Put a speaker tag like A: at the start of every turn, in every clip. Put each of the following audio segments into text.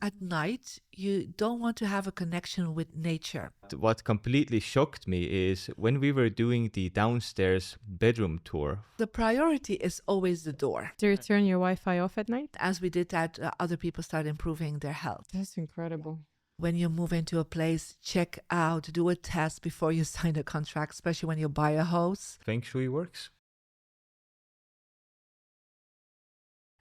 A: at night, you don't want to have a connection with nature.
B: What completely shocked me is when we were doing the downstairs bedroom tour.
A: The priority is always the door.
C: Do you turn your Wi-Fi off at night?
A: As we did that, other people start improving their health.
C: That's incredible.
A: When you move into a place, check out, do a test before you sign a contract, especially when you buy a house.
B: Feng Shui works.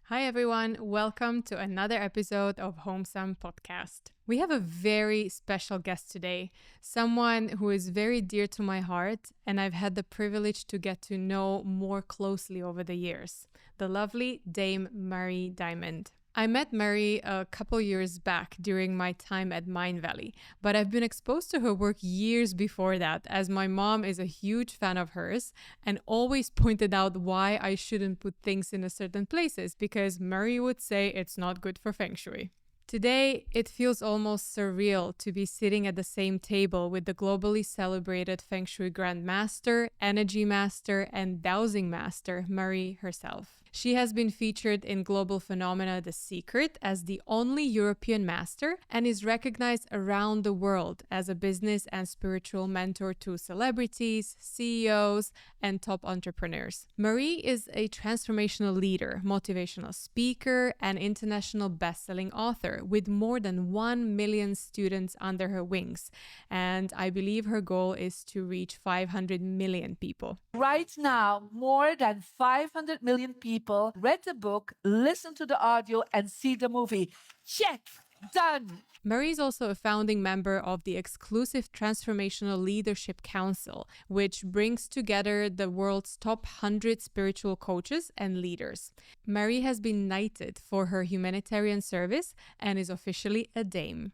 C: Hi everyone, welcome to another episode of Homesome Podcast. We have a very special guest today, someone who is very dear to my heart and I've had the privilege to get to know more closely over the years, the lovely Dame Marie Diamond. I met Marie a couple years back during my time at Mind Valley, but I've been exposed to her work years before that, as my mom is a huge fan of hers and always pointed out why I shouldn't put things in a certain places, because Marie would say it's not good for Feng Shui. Today, it feels almost surreal to be sitting at the same table with the globally celebrated Feng Shui Grand Master, Energy Master, and Dowsing Master, Marie herself. She has been featured in global phenomena The Secret as the only European master and is recognized around the world as a business and spiritual mentor to celebrities, CEOs, and top entrepreneurs. Marie is a transformational leader, motivational speaker, and international best-selling author with more than 1 million students under her wings. And I believe her goal is to reach 500 million people.
A: Right now, more than 500 million people read the book, listened to the audio, and see the movie. Check! Done!
C: Marie is also a founding member of the exclusive Transformational Leadership Council, which brings together the world's top 100 spiritual coaches and leaders. Marie has been knighted for her humanitarian service and is officially a dame.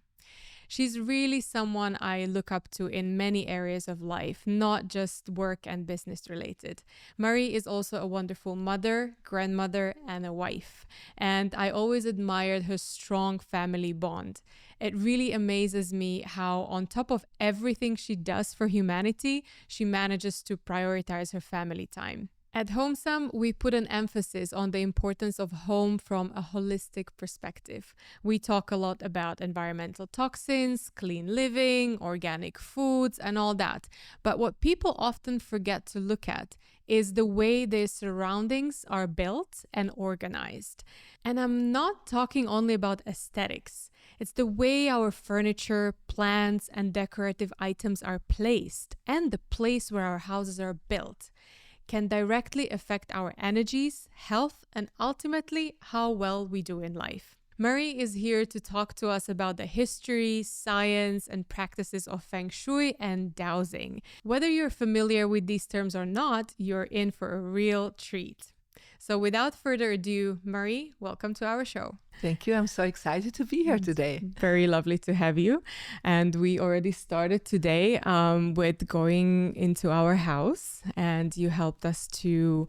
C: She's really someone I look up to in many areas of life, not just work and business related. Marie is also a wonderful mother, grandmother, and a wife. And I always admired her strong family bond. It really amazes me how, on top of everything she does for humanity, she manages to prioritize her family time. At Homesome, we put an emphasis on the importance of home from a holistic perspective. We talk a lot about environmental toxins, clean living, organic foods, and all that. But what people often forget to look at is the way their surroundings are built and organized. And I'm not talking only about aesthetics. It's the way our furniture, plants, and decorative items are placed, and the place where our houses are built can directly affect our energies, health, and ultimately how well we do in life. Marie is here to talk to us about the history, science, and practices of Feng Shui and Dowsing. Whether you're familiar with these terms or not, you're in for a real treat. So without further ado, Marie, welcome to our show.
A: Thank you. I'm so excited to be here today.
C: Very lovely to have you. And we already started today with going into our house, and you helped us to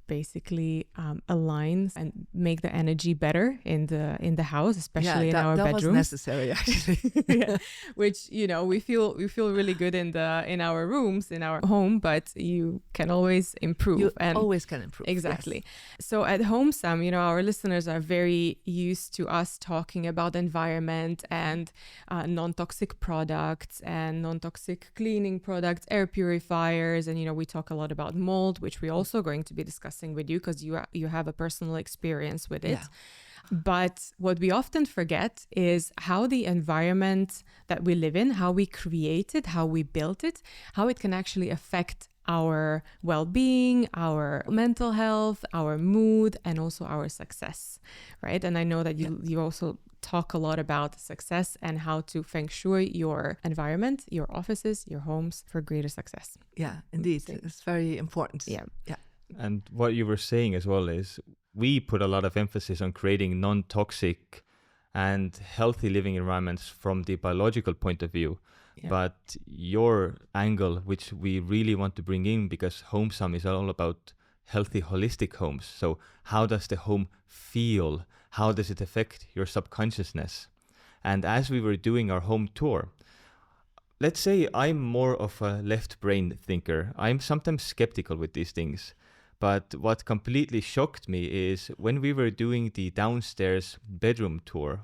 C: basically align and make the energy better in the house, especially in our bedrooms.
A: That was necessary, actually.
C: Yeah. Which, you know, we feel really good in our rooms, in our home, but you can always improve.
A: You always can improve.
C: Exactly.
A: Yes.
C: So at Homesome, you know, our listeners are very used to us talking about environment and non-toxic products and non-toxic cleaning products, air purifiers, and, you know, we talk a lot about mold, which we're also going to be discussing with you because you have a personal experience with it.
A: Yeah.
C: But what we often forget is how the environment that we live in, how we create it, how we built it, how it can actually affect our well-being, our mental health, our mood, and also our success, right? And I know that you also talk a lot about success and how to feng shui your environment, your offices, your homes for greater success.
A: Yeah, indeed. It's very important.
C: Yeah.
B: And what you were saying as well is we put a lot of emphasis on creating non-toxic and healthy living environments from the biological point of view. Yeah. But your angle, which we really want to bring in, because Homesome is all about healthy, holistic homes. So how does the home feel? How does it affect your subconsciousness? And as we were doing our home tour, let's say I'm more of a left brain thinker. I'm sometimes skeptical with these things. But what completely shocked me is when we were doing the downstairs bedroom tour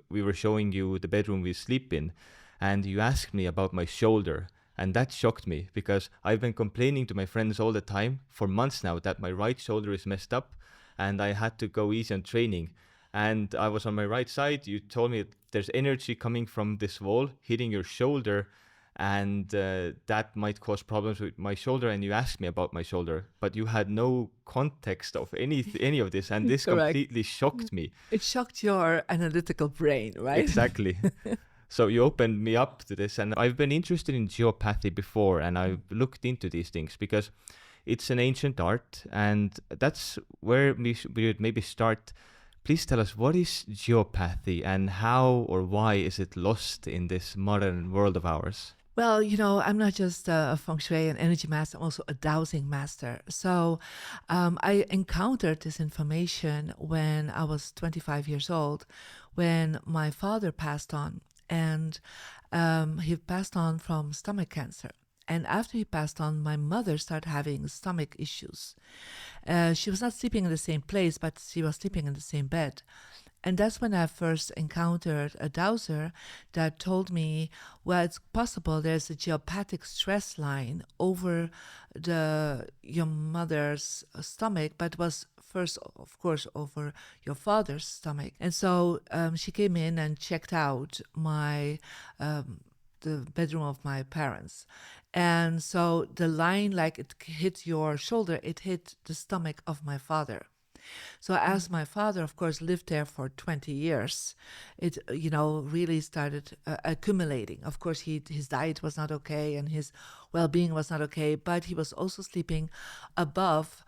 B: we were showing you the bedroom we sleep in, and you asked me about my shoulder. And that shocked me because I've been complaining to my friends all the time for months now that my right shoulder is messed up and I had to go easy on training. And I was on my right side. You told me there's energy coming from this wall hitting your shoulder, and that might cause problems with my shoulder. And you asked me about my shoulder, but you had no context of any of this, and this
A: Correct.
B: completely shocked me.
A: It shocked your analytical brain, right?
B: Exactly. So you opened me up to this, and I've been interested in geopathy before, and I've looked into these things because it's an ancient art, and that's where we would maybe start. Please tell us, what is geopathy and how or why is it lost in this modern world of ours?
A: Well, I'm not just a Feng Shui and energy master, I'm also a Dowsing master. So I encountered this information when I was 25 years old, when my father passed on. And he passed on from stomach cancer. And after he passed on, my mother started having stomach issues. She was not sleeping in the same place, but she was sleeping in the same bed. And that's when I first encountered a dowser that told me, well, it's possible there's a geopathic stress line over your mother's stomach, but was first, of course, over your father's stomach. And so she came in and checked out the bedroom of my parents. And so the line, like it hit your shoulder, it hit the stomach of my father. So as my father, of course, lived there for 20 years, it, really started accumulating. Of course, his diet was not okay and his well-being was not okay, but he was also sleeping above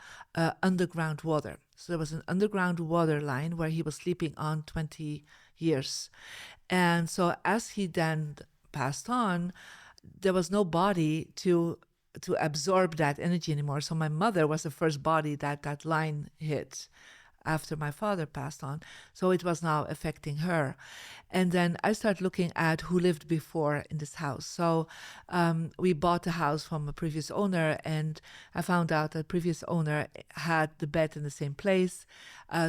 A: underground water. So there was an underground water line where he was sleeping on 20 years. And so as he then passed on, there was no body to absorb that energy anymore. So my mother was the first body that line hit after my father passed on. So it was now affecting her. And then I started looking at who lived before in this house. So we bought the house from a previous owner, and I found out that the previous owner had the bed in the same place,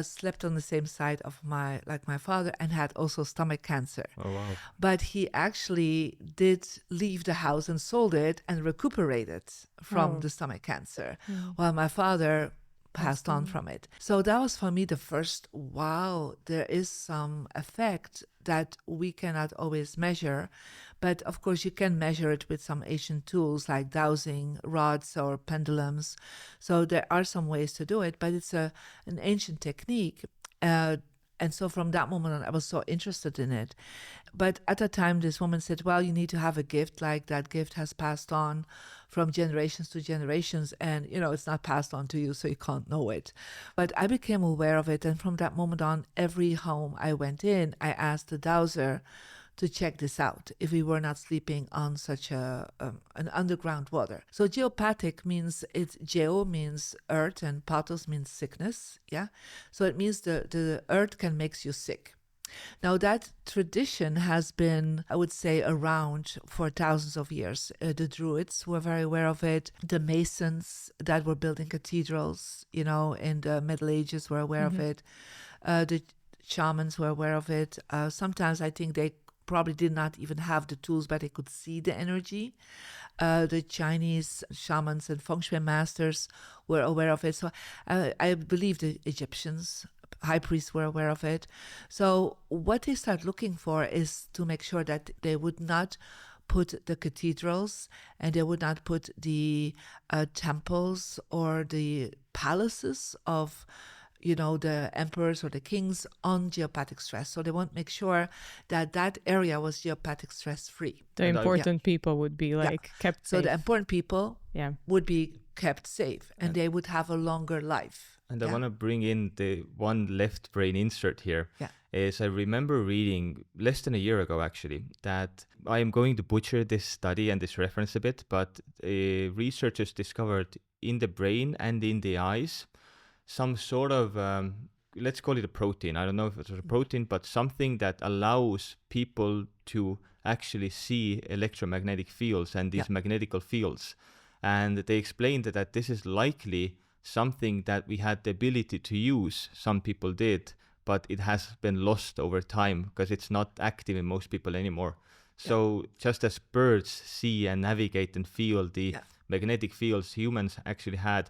A: slept on the same side of my father, and had also stomach cancer.
B: Oh, wow.
A: But he actually did leave the house and sold it and recuperated from the stomach cancer, while my father passed on from it. So that was for me the first, wow, there is some effect that we cannot always measure. But of course, you can measure it with some ancient tools like dowsing rods or pendulums. So there are some ways to do it, but it's an ancient technique. And so from that moment on, I was so interested in it. But at the time, this woman said, well, you need to have a gift, like that gift has passed on from generations to generations. And, it's not passed on to you, so you can't know it. But I became aware of it. And from that moment on, every home I went in, I asked the dowser to check this out, if we were not sleeping on such an underground water. So geopathic means, geo means earth and pathos means sickness, yeah? So it means the earth can make you sick. Now that tradition has been, I would say, around for thousands of years. The Druids were very aware of it. The Masons that were building cathedrals, in the Middle Ages were aware of it. The shamans were aware of it. Sometimes I think they probably did not even have the tools, but they could see the energy. The Chinese shamans and Feng Shui masters were aware of it. So I believe the Egyptians, high priests, were aware of it. So what they start looking for is to make sure that they would not put the cathedrals and they would not put the temples or the palaces of the emperors or the kings on geopathic stress. So they want to make sure that area was geopathic stress free.
C: The important people would be kept
A: So
C: safe.
A: the important people would be kept safe and they would have a longer life.
B: And I want to bring in the one left brain insert here. Is I remember reading less than a year ago, actually, that I am going to butcher this study and this reference a bit, but researchers discovered in the brain and in the eyes some sort of, let's call it a protein. I don't know if it's a protein, but something that allows people to actually see electromagnetic fields and these magnetical fields. And they explained that this is likely something that we had the ability to use. Some people did, but it has been lost over time because it's not active in most people anymore. So just as birds see and navigate and feel the magnetic fields, humans actually had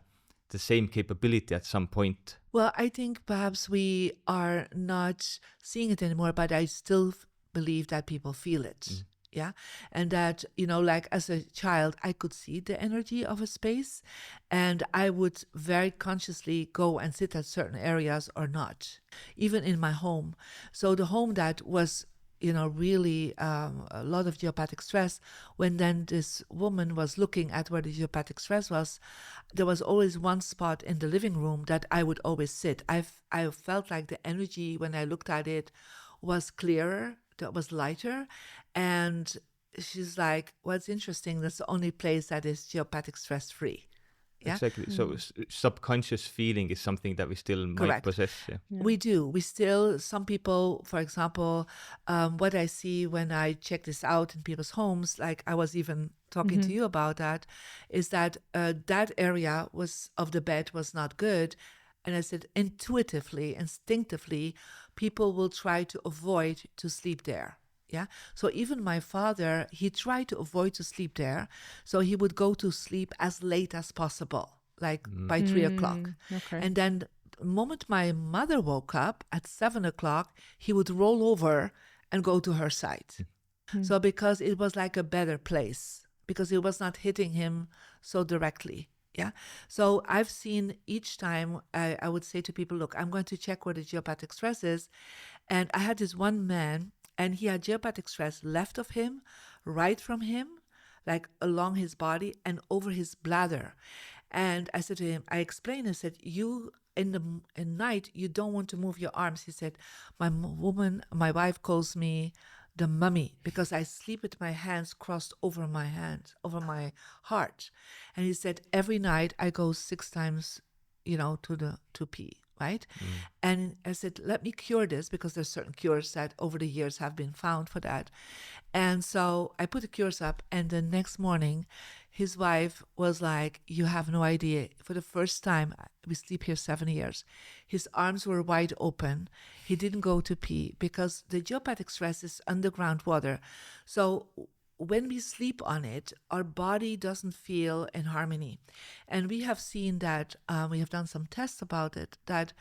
B: the same capability at some point.
A: Well, I think perhaps we are not seeing it anymore, but I still believe that people feel it. Yeah. And that, like as a child, I could see the energy of a space, and I would very consciously go and sit at certain areas or not, even in my home. So the home that was, really a lot of geopathic stress, when then this woman was looking at where the geopathic stress was, there was always one spot in the living room that I would always sit. I felt like the energy when I looked at it was clearer, that was lighter. And she's like, what's interesting, that's the only place that is geopathic stress free. Yeah?
B: Exactly. So subconscious feeling is something that we still might possess. Yeah.
A: We do. We still, some people, for example, what I see when I check this out in people's homes, like I was even talking to you about that, is that that area of the bed was not good. And I said, intuitively, instinctively, people will try to avoid to sleep there. Yeah. So even my father, he tried to avoid to sleep there. So he would go to sleep as late as possible, like by 3 o'clock.
C: Okay.
A: And then the moment my mother woke up at 7 o'clock, he would roll over and go to her side. So because it was like a better place, because it was not hitting him so directly. Yeah. So I've seen each time I would say to people, look, I'm going to check where the geopathic stress is. And I had this one man, and he had geopathic stress left of him, right from him, like along his body and over his bladder. And I said to him, I explained, I said, you in night, you don't want to move your arms. He said, my wife calls me the mummy because I sleep with my hands crossed over my hands, over my heart. And he said, every night I go 6 times, to pee. Right? And I said, let me cure this, because there's certain cures that over the years have been found for that. And so I put the cures up, and the next morning his wife was like, you have no idea. For the first time, we sleep here 7 years, his arms were wide open. He didn't go to pee because the geopathic stress is underground water. So when we sleep on it, our body doesn't feel in harmony. And we have seen that, we have done some tests about it, that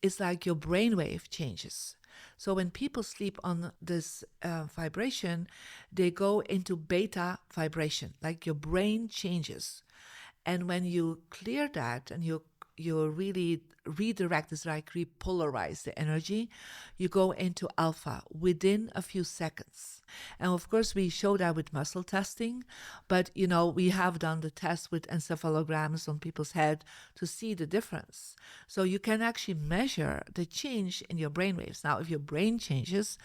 A: it's like your brainwave changes. So when people sleep on this vibration, they go into beta vibration, like your brain changes. And when you clear that and you really redirect, it's like repolarize the energy, you go into alpha within a few seconds. And of course, we show that with muscle testing, but we have done the test with encephalograms on people's head to see the difference. So you can actually measure the change in your brain waves. Now, if your brain changes,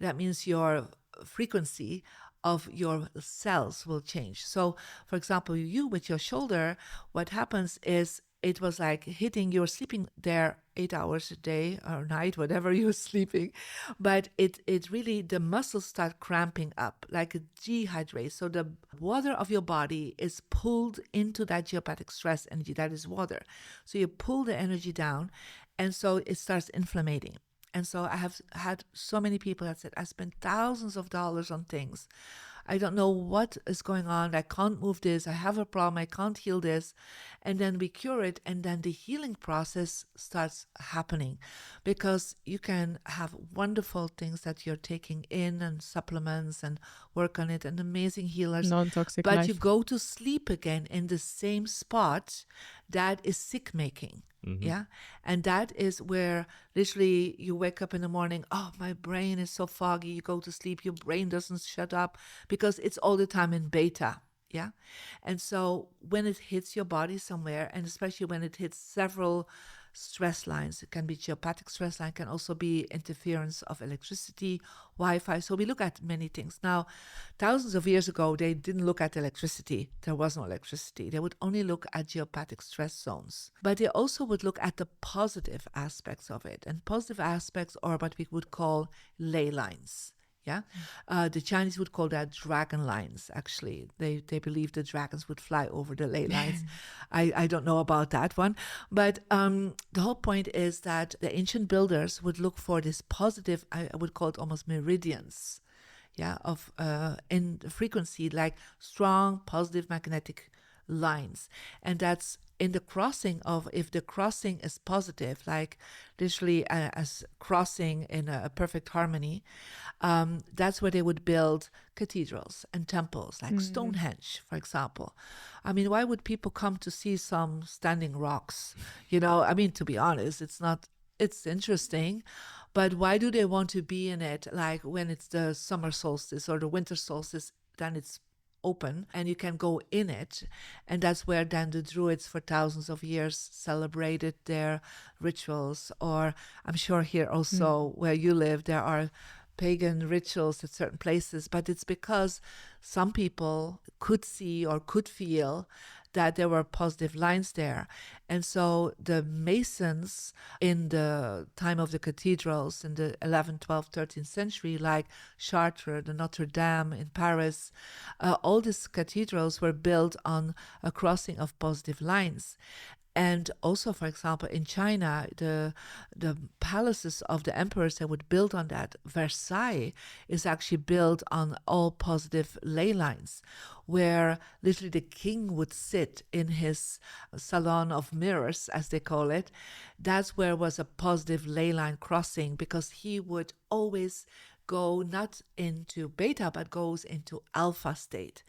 A: that means your frequency of your cells will change. So, for example, you with your shoulder, what happens is it was like you're sleeping there 8 hours a day or night, whatever you're sleeping, but it really, the muscles start cramping up like a dehydrate. So the water of your body is pulled into that geopathic stress energy, that is water. So you pull the energy down, and so it starts inflamming. And so I have had so many people that said, I spent thousands of dollars on things. I don't know what is going on. I can't move this. I have a problem. I can't heal this. And then we cure it. And then the healing process starts happening, because you can have wonderful things that you're taking in and supplements and work on it, and amazing healers.
C: Non-toxic
A: but
C: life.
A: you go to sleep again in the same spot that is sick making. Yeah. And that is where literally you wake up in the morning, oh, my brain is so foggy. You go to sleep, your brain doesn't shut up because it's all the time in beta. Yeah. And so when it hits your body somewhere, and especially when it hits several stress lines, it can be geopathic stress line, can also be interference of electricity, Wi-Fi. So we look at many things. Now, thousands of years ago, they didn't look at electricity. There was no electricity. They would only look at geopathic stress zones. But they also would look at the positive aspects of it. And positive aspects are what we would call ley lines. Yeah, the Chinese would call that dragon lines. Actually, they believe the dragons would fly over the ley lines. I don't know about that one, but the whole point is that the ancient builders would look for this positive. I would call it almost meridians, yeah, of in the frequency, like strong positive magnetic lines, and that's in the crossing of, if the crossing is positive, like literally as crossing in a perfect harmony, that's where they would build cathedrals and temples, like Stonehenge, for example. I mean, why would people come to see some standing rocks? I mean, to be honest, it's interesting, but why do they want to be in it? Like when it's the summer solstice or the winter solstice, then it's open and you can go in it, and that's where then the Druids for thousands of years celebrated their rituals. Or I'm sure here also where you live there are pagan rituals at certain places, but it's because some people could see or could feel that there were positive lines there. And so the Masons in the time of the cathedrals in the 11th, 12th, 13th century, like Chartres, the Notre Dame in Paris, all these cathedrals were built on a crossing of positive lines. And also, for example, in China, the palaces of the emperors, they would build on that. Versailles is actually built on all positive ley lines, where literally the king would sit in his salon of mirrors, as they call it. That's where was a positive ley line crossing, because he would always go not into beta, but goes into alpha state.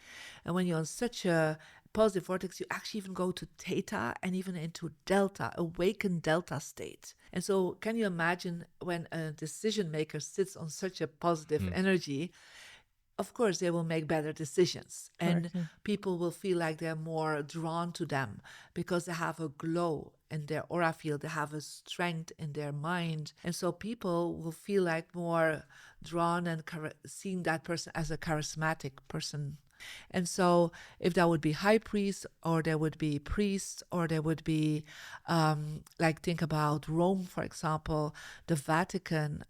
A: And when you're on such a positive vortex, you actually even go to theta and even into delta, awakened delta state. And so can you imagine when a decision maker sits on such a positive energy, of course they will make better decisions. And people will feel like they're more drawn to them because they have a glow in their aura field, they have a strength in their mind. And so people will feel like more drawn and seeing that person as a charismatic person. And so if that would be high priest, or there would be priests, or there would be, like think about Rome, for example, the Vatican,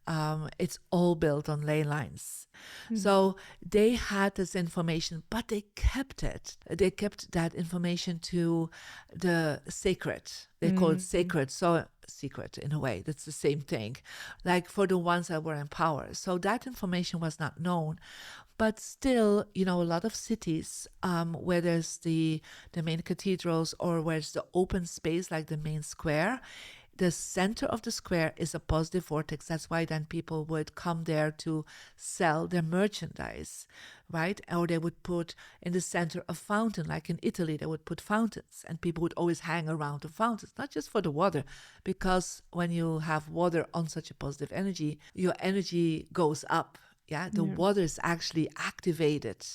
A: it's all built on ley lines. So they had this information, but they kept it. They kept that information to the sacred. They call it sacred. So secret in a way, that's the same thing, like for the ones that were in power. So that information was not known. But still, a lot of cities where there's the main cathedrals, or where it's the open space, like the main square, the center of the square is a positive vortex. That's why then people would come there to sell their merchandise, right? Or they would put in the center a fountain, like in Italy, they would put fountains, and people would always hang around the fountains, not just for the water, because when you have water on such a positive energy, your energy goes up. Yeah, the water is actually activated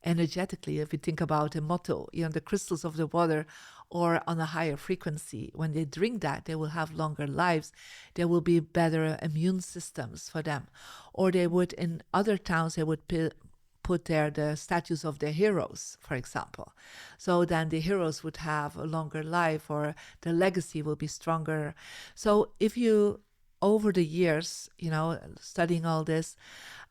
A: energetically. If you think about a motto, the crystals of the water, or on a higher frequency, when they drink that, they will have longer lives. There will be better immune systems for them. Or they would, in other towns, they would put there the statues of their heroes, for example. So then the heroes would have a longer life, or the legacy will be stronger. So if you, over the years, studying all this,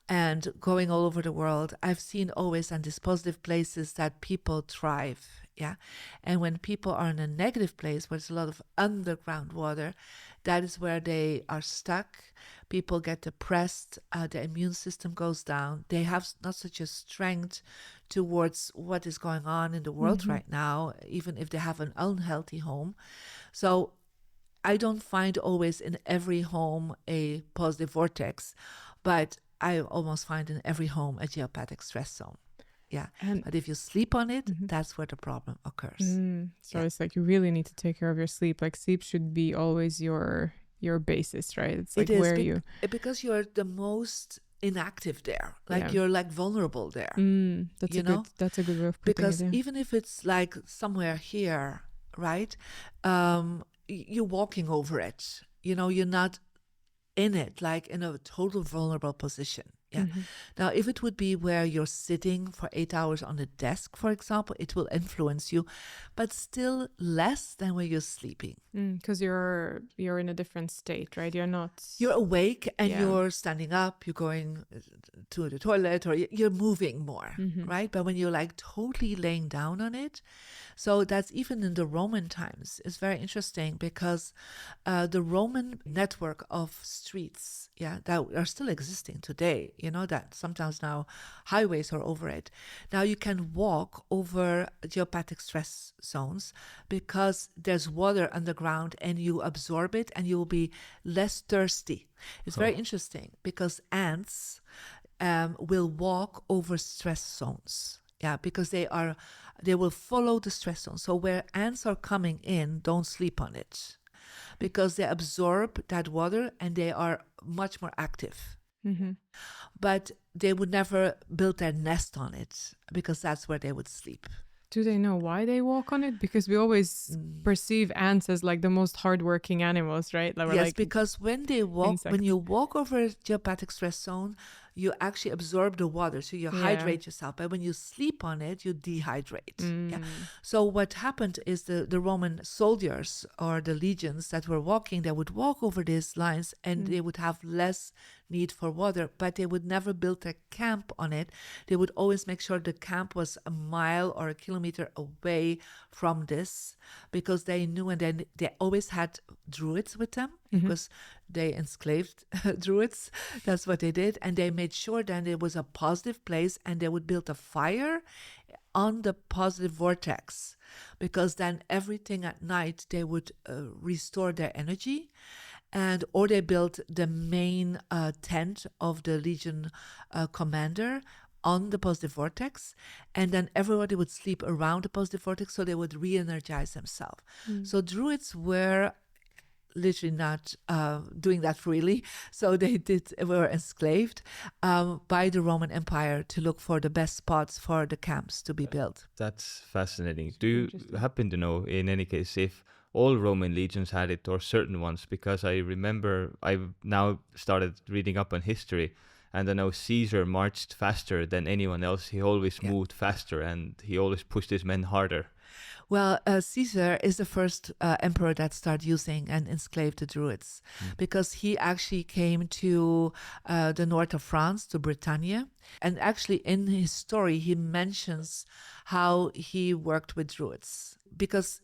A: and going all over the world, I've seen always on these positive places that people thrive. Yeah. And when people are in a negative place where there's a lot of underground water, that is where they are stuck. People get depressed. The immune system goes down. They have not such a strength towards what is going on in the world right now, even if they have an unhealthy home. So I don't find always in every home a positive vortex, but I almost find in every home a geopathic stress zone. Yeah. But if you sleep on it, that's where the problem occurs.
C: So it's like you really need to take care of your sleep. Like sleep should be always your basis, right? It's like
A: because you're the most inactive there. Like you're like vulnerable there.
C: That's a good way of putting
A: because
C: it. Because
A: even if it's like somewhere here, right? You're walking over it. You're not in it, like in a total vulnerable position. Yeah. Now, if it would be where you're sitting for 8 hours on a desk, for example, it will influence you, but still less than when you're sleeping.
C: Because you're in a different state, right?
A: You're awake and
C: Yeah.
A: you're standing up, you're going to the toilet, or you're moving more, right? But when you're like totally laying down on it, so that's even in the Roman times. It's very interesting because the Roman network of streets, that are still existing today, that sometimes now highways are over it. Now you can walk over geopathic stress zones because there's water underground and you absorb it and you will be less thirsty. It's very interesting because ants will walk over stress zones. Yeah, because they will follow the stress zone. So where ants are coming in, don't sleep on it because they absorb that water and they are much more active. But they would never build their nest on it because that's where they would sleep.
C: Do they know why they walk on it? Because we always perceive ants as like the most hardworking animals, right? Like,
A: yes, because when they walk,
C: insects.
A: when you walk over a geopathic stress zone, you actually absorb the water, so you hydrate yourself. But when you sleep on it, you dehydrate. Yeah. So what happened is the Roman soldiers or the legions that were walking, they would walk over these lines and they would have less need for water, but they would never build a camp on it. They would always make sure the camp was a mile or a kilometer away from this because they knew, and then they always had druids with them because they enslaved druids. That's what they did. And they made sure then it was a positive place and they would build a fire on the positive vortex because then everything at night they would restore their energy. Or they built the main tent of the legion commander on the positive vortex, and then everybody would sleep around the positive vortex so they would re-energize themselves. So druids were literally not doing that freely. So they were enslaved by the Roman Empire to look for the best spots for the camps to be built.
B: That's fascinating. Do you happen to know, in any case, if all Roman legions had it or certain ones? Because I remember I've now started reading up on history, and I know Caesar marched faster than anyone else. He always moved faster and he always pushed his men harder.
A: Well, Caesar is the first emperor that started using and enslaved the Druids because he actually came to the north of France, to Britannia. And actually in his story, he mentions how he worked with Druids because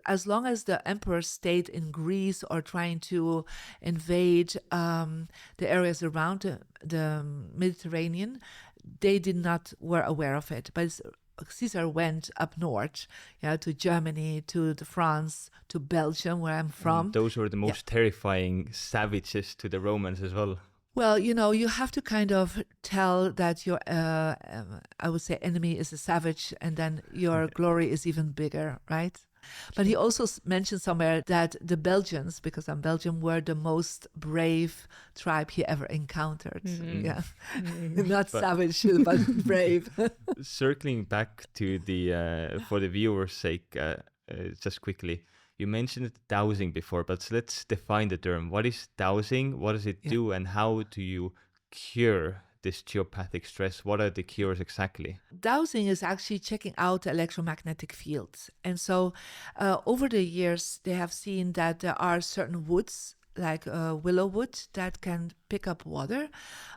A: as long as the emperor stayed in Greece or trying to invade the areas around the Mediterranean, they were aware of it. But Caesar went up north, to Germany, to France, to Belgium, where I'm from.
B: And those were the most terrifying savages to the Romans as well.
A: Well, you have to kind of tell that your, I would say, enemy is a savage, and then your glory is even bigger, right? But he also mentioned somewhere that the Belgians, because I'm Belgian, were the most brave tribe he ever encountered. Yeah, not savage, but brave.
B: Circling back to the, for the viewer's sake, just quickly, you mentioned dowsing before, but let's define the term. What is dowsing? What does it do? And how do you cure this geopathic stress? What are the cures exactly?
A: Dowsing is actually checking out the electromagnetic fields. And so over the years, they have seen that there are certain woods, like willow wood, that can pick up water.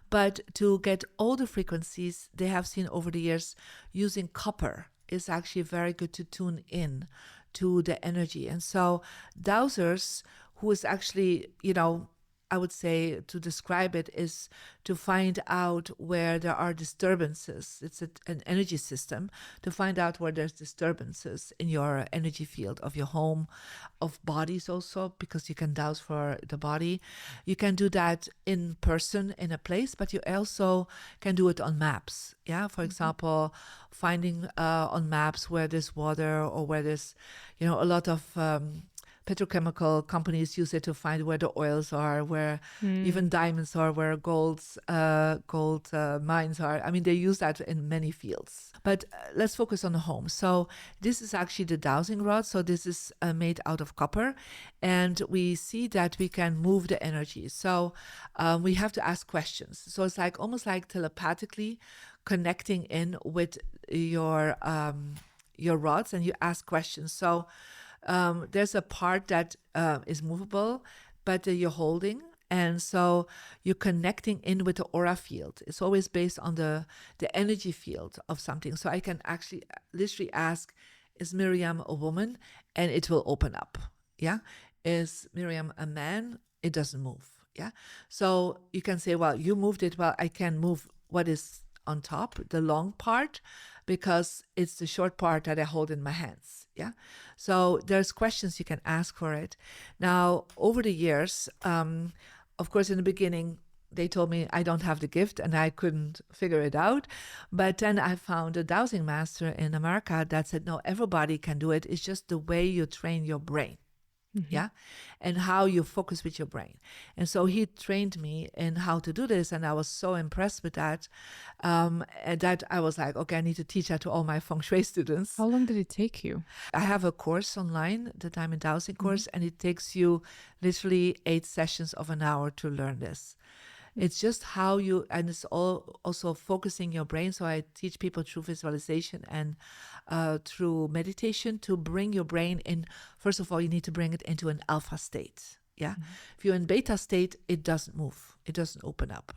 A: But to get all the frequencies, they have seen over the years using copper is actually very good to tune in to the energy. And so dowsers, who is actually, I would say to describe it is to find out where there are disturbances. It's an energy system to find out where there's disturbances in your energy field of your home, of bodies also, because you can dowse for the body. You can do that in person in a place, but you also can do it on maps. Yeah, for example, finding on maps where there's water or where there's, a lot of petrochemical companies use it to find where the oils are, where even diamonds are, where gold mines are. I mean, they use that in many fields. But let's focus on the home. So this is actually the dowsing rod. So this is made out of copper, and we see that we can move the energy. So we have to ask questions. So it's like almost like telepathically connecting in with your rods, and you ask questions. So there's a part that is movable, but you're holding. And so you're connecting in with the aura field. It's always based on the energy field of something. So I can actually literally ask, is Miriam a woman? And it will open up. Yeah. Is Miriam a man? It doesn't move. Yeah. So you can say, well, you moved it. Well, I can move what is on top, the long part, because it's the short part that I hold in my hands. Yeah. So there's questions you can ask for it. Now, over the years, of course, in the beginning, they told me I don't have the gift and I couldn't figure it out. But then I found a dowsing master in America that said, no, everybody can do it. It's just the way you train your brain. Yeah. And how you focus with your brain. And so he trained me in how to do this. And I was so impressed with that. And that I was like, okay, I need to teach that to all my Feng Shui students.
C: How long did it take you?
A: I have a course online, the Diamond Dowsing course, and it takes you literally 8 sessions of an hour to learn this. It's just how you, and it's all also focusing your brain. So I teach people through visualization and through meditation to bring your brain in. First of all, you need to bring it into an alpha state. Yeah. If you're in beta state, it doesn't move. It doesn't open up.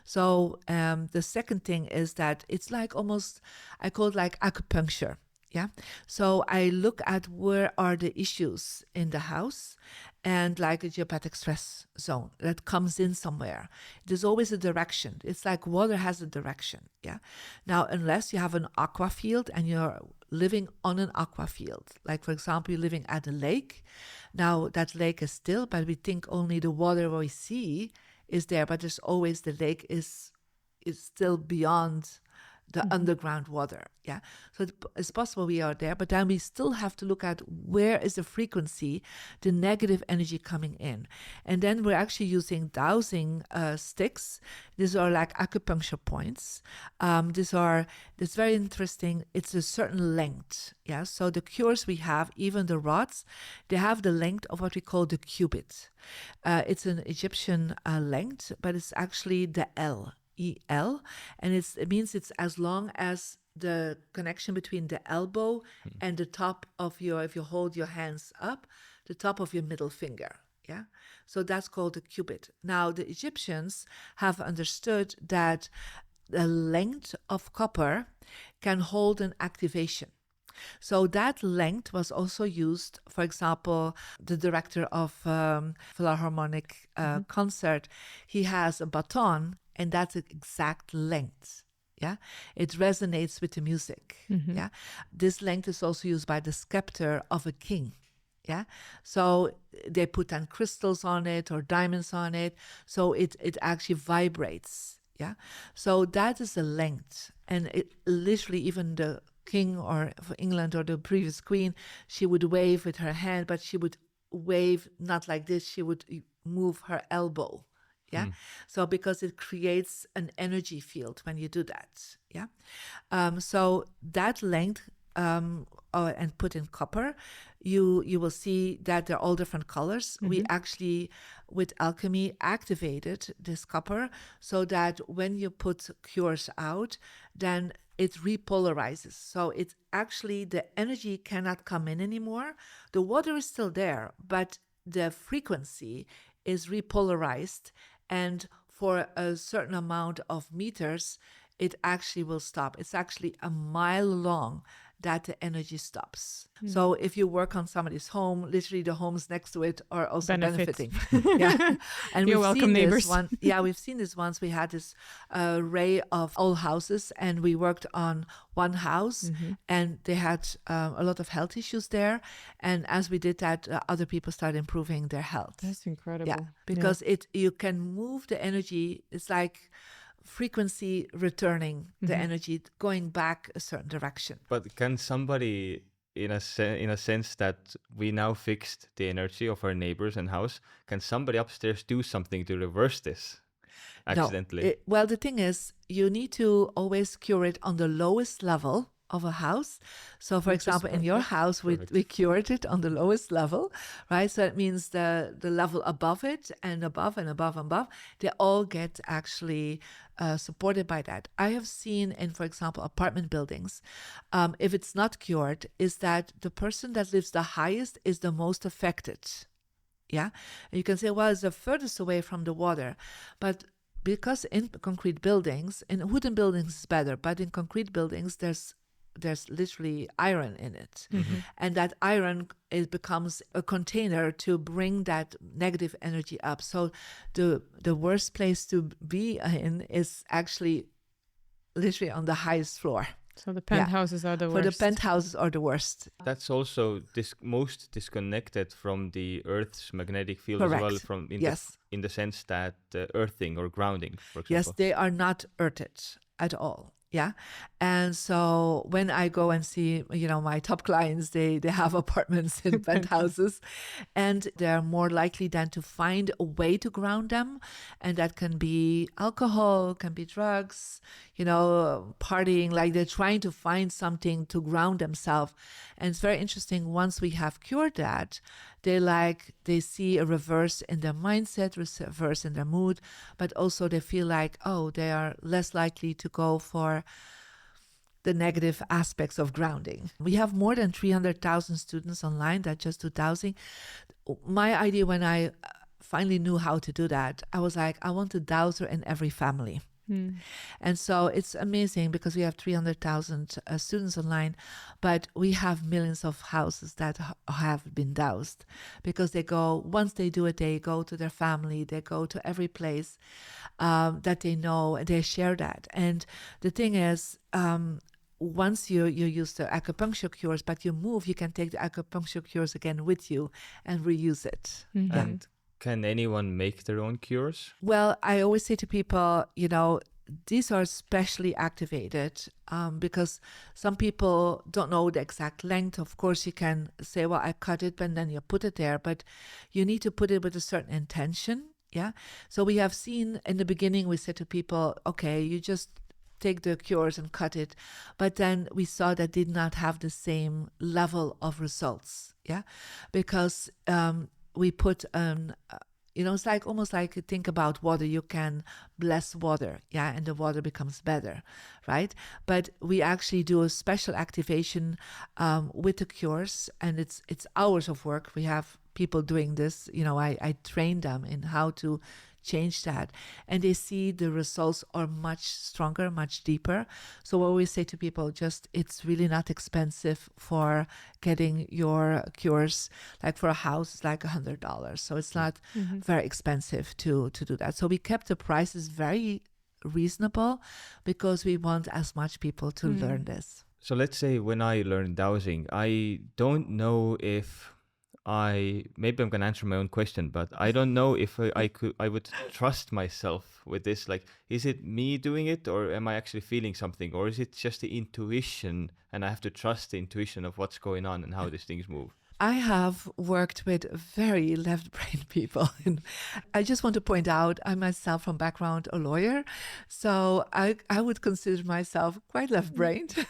A: So the second thing is that it's like almost, I call it like acupuncture. Yeah. So I look at where are the issues in the house, and like a geopathic stress zone that comes in somewhere. There's always a direction. It's like water has a direction. Yeah. Now, unless you have an aqua field and you're living on an aqua field, like for example, you're living at a lake. Now that lake is still, but we think only the water we see is there, but there's always the lake is still beyond the underground water. Yeah. So it's possible we are there, but then we still have to look at where is the frequency, the negative energy coming in. And then we're actually using dowsing sticks. These are like acupuncture points. It's very interesting. It's a certain length. Yeah. So the cures we have, even the rods, they have the length of what we call the cubit. It's an Egyptian length, but it's actually the EL, and it means it's as long as the connection between the elbow and the top of your, if you hold your hands up, the top of your middle finger. Yeah. So that's called the cubit. Now, the Egyptians have understood that the length of copper can hold an activation. So that length was also used, for example, the director of Philharmonic concert, he has a baton, and that's the exact length. Yeah, it resonates with the music. Yeah, this length is also used by the scepter of a king. Yeah, so they put on crystals on it or diamonds on it, so it actually vibrates. Yeah, so that is the length, and it literally, even the king or for England or the previous queen, she would wave with her hand, but she would wave not like this. She would move her elbow. Yeah. So because it creates an energy field when you do that. Yeah. So that length and put in copper, you will see that they're all different colors. We actually, with alchemy, activated this copper so that when you put cures out, then it repolarizes. So it's actually, the energy cannot come in anymore. The water is still there, but the frequency is repolarized. And for a certain amount of meters, it actually will stop. It's actually a mile long that the energy stops. So if you work on somebody's home, literally the homes next to it are also benefiting. Yeah. And
C: You're welcome, neighbors.
A: We've seen this once. We had this array of old houses, and we worked on one house, and they had a lot of health issues there. And as we did that, other people started improving their health.
C: That's incredible.
A: Yeah, because you can move the energy. It's like frequency returning the energy, going back a certain direction.
B: But can somebody in a sense that we now fixed the energy of our neighbors and house. Can somebody upstairs do something to reverse this accidentally?
A: No. Well, the thing is, you need to always cure it on the lowest level of a house. So, for
C: Which is
A: example, in your
C: perfect.
A: house, we cured it on the lowest level, right? So it means the level above it and above and above and above, they all get actually supported by that. I have seen in, for example, apartment buildings, if it's not cured, is that the person that lives the highest is the most affected. Yeah. And you can say, well, it's the furthest away from the water. But because in concrete buildings, in wooden buildings it's better, but in concrete buildings, there's literally iron in it.
C: Mm-hmm.
A: And that iron, it becomes a container to bring that negative energy up. So the worst place to be in is actually literally on the highest floor.
C: So the penthouses are the worst.
A: For the penthouses are the worst.
B: That's also most disconnected from the Earth's magnetic field
A: Correct.
B: as well, from in the sense that earthing or grounding, for example.
A: Yes, they are not earthed at all. Yeah. And so when I go and see, my top clients, they have apartments in penthouses, and they're more likely than to find a way to ground them. And that can be alcohol, can be drugs, partying, like they're trying to find something to ground themselves. And it's very interesting. Once we have cured that, they see a reverse in their mindset, reverse in their mood, but also they feel like, they are less likely to go for the negative aspects of grounding. We have more than 300,000 students online that just do dowsing. My idea when I finally knew how to do that, I was like, I want a dowser in every family. And so it's amazing because we have 300,000 students online, but we have millions of houses that have been doused because once they do it, they go to their family, they go to every place that they know, and they share that. And the thing is, once you use the acupuncture cures, but you move, you can take the acupuncture cures again with you and reuse it.
C: Mm-hmm.
B: And can anyone make their own cures?
A: Well, I always say to people, these are specially activated because some people don't know the exact length. Of course, you can say, well, I cut it, and then you put it there, but you need to put it with a certain intention. Yeah. So we have seen in the beginning, we said to people, okay, you just take the cures and cut it. But then we saw that did not have the same level of results. Yeah. Because we put it's like almost like think about water. You can bless water, and the water becomes better, right? But we actually do a special activation with the cures, and it's hours of work. We have people doing this. I train them in how to change that, and they see the results are much stronger, much deeper. So what we say to people, it's really not expensive for getting your cures. Like for a house, it's like $100. So it's not very expensive to do that. So we kept the prices very reasonable because we want as much people to learn this.
B: So let's say when I learn dowsing, I don't know if maybe I'm gonna answer my own question, but I don't know if I would trust myself with this. Like, is it me doing it, or am I actually feeling something, or is it just the intuition, and I have to trust the intuition of what's going on and how these things move?
A: I have worked with very left-brained people. And I just want to point out, I'm myself from background a lawyer, so I would consider myself quite left-brained,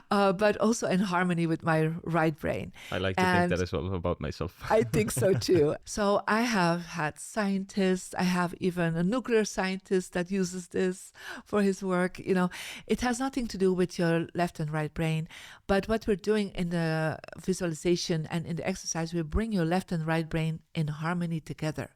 A: but also in harmony with my right brain.
B: I like to think that as well about myself.
A: I think so too. So I have had scientists. I have even a nuclear scientist that uses this for his work. It has nothing to do with your left and right brain, but what we're doing in the visualization and in the exercise, we bring your left and right brain in harmony together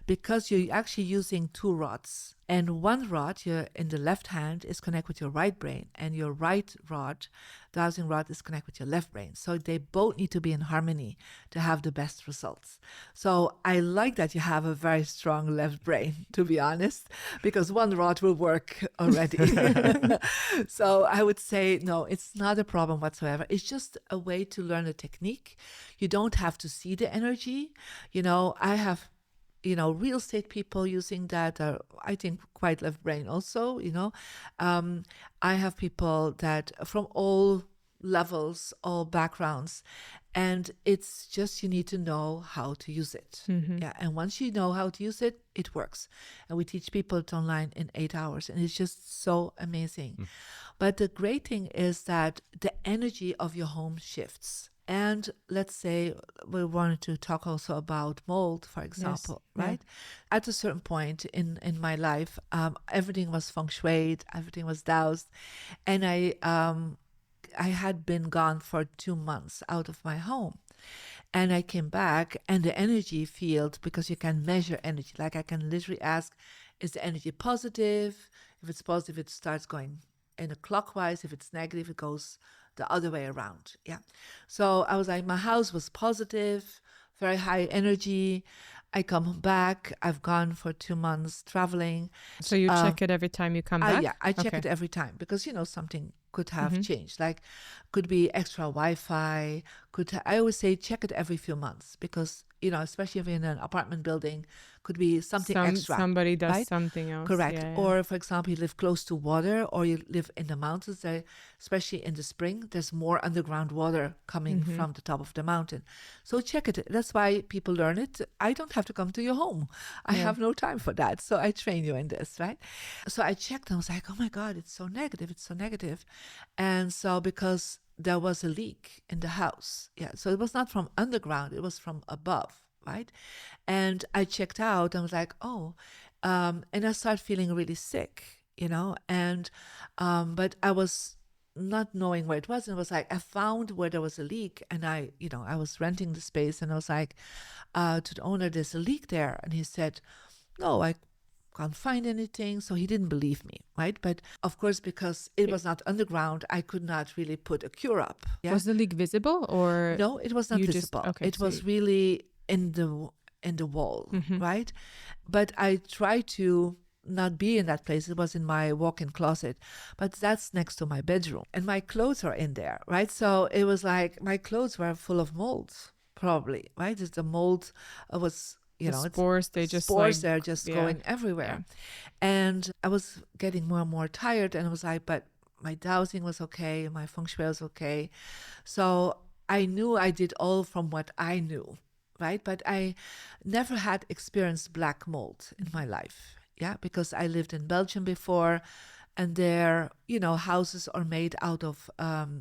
A: because you're actually using two rods. And one rod in the left hand is connected with your right brain, and your right rod, dowsing rod, is connected with your left brain. So they both need to be in harmony to have the best results. So I like that you have a very strong left brain, to be honest, because one rod will work already. So I would say, no, it's not a problem whatsoever. It's just a way to learn a technique. You don't have to see the energy. I have real estate people using that are, I think, quite left brain also, I have people that from all levels, all backgrounds. And it's just, you need to know how to use it. Yeah. And once you know how to use it, it works. And we teach people it online in 8 hours. And it's just so amazing. But the great thing is that the energy of your home shifts. And let's say we wanted to talk also about mold, for example, right? At a certain point in my life, everything was feng shuied, everything was dowsed. And I had been gone for 2 months out of my home. And I came back, and the energy field, because you can measure energy, like I can literally ask, is the energy positive? If it's positive, it starts going in a clockwise. If it's negative, it goes the other way around. Yeah. So I was like, my house was positive, very high energy. I come back. I've gone for 2 months traveling.
C: So you check it every time you come back?
A: Yeah, I check it every time because, something could have changed. Like, could be extra Wi-Fi. I always say check it every few months because, especially if you're in an apartment building, could be something extra.
C: Somebody does
A: right?
C: something else.
A: Correct.
C: Yeah.
A: Or, for example, you live close to water or you live in the mountains. Especially in the spring, there's more underground water coming from the top of the mountain. So check it. That's why people learn it. I don't have to come to your home. I have no time for that. So I train you in this, right? So I checked and I was like, oh my God, it's so negative. It's so negative. And so because there was a leak in the house. Yeah. So it was not from underground. It was from above. Right. And I checked out and was like, oh, and I started feeling really sick, and, but I was not knowing where it was. And it was like, I found where there was a leak and I was renting the space and I was like, to the owner, there's a leak there. And he said, no, I can't find anything. So he didn't believe me. Right. But of course, because it was not underground, I could not really put a cure up. Yeah?
C: Was the leak visible or?
A: No, it was not visible. It was really in the wall, right? But I tried to not be in that place. It was in my walk-in closet, but that's next to my bedroom. And my clothes are in there, right? So it was like my clothes were full of mold, probably, right? The mold was,
C: the spores,
A: they're just going everywhere. Yeah. And I was getting more and more tired and I was like, but my dowsing was okay, my feng shui was okay. So I knew I did all from what I knew. Right. But I never had experienced black mold in my life. Yeah. Because I lived in Belgium before and there, houses are made out of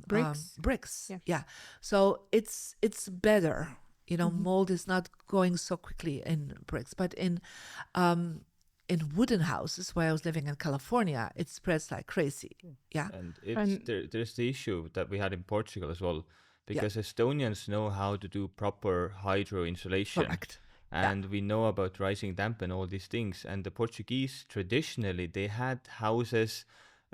A: bricks. Yeah. So it's better. Mold is not going so quickly in bricks. But in wooden houses where I was living in California, it spreads like crazy. Yeah.
B: And there's the issue that we had in Portugal as well. Because Estonians know how to do proper hydro insulation.
A: Correct.
B: And we know about rising damp and all these things. And the Portuguese, traditionally, they had houses,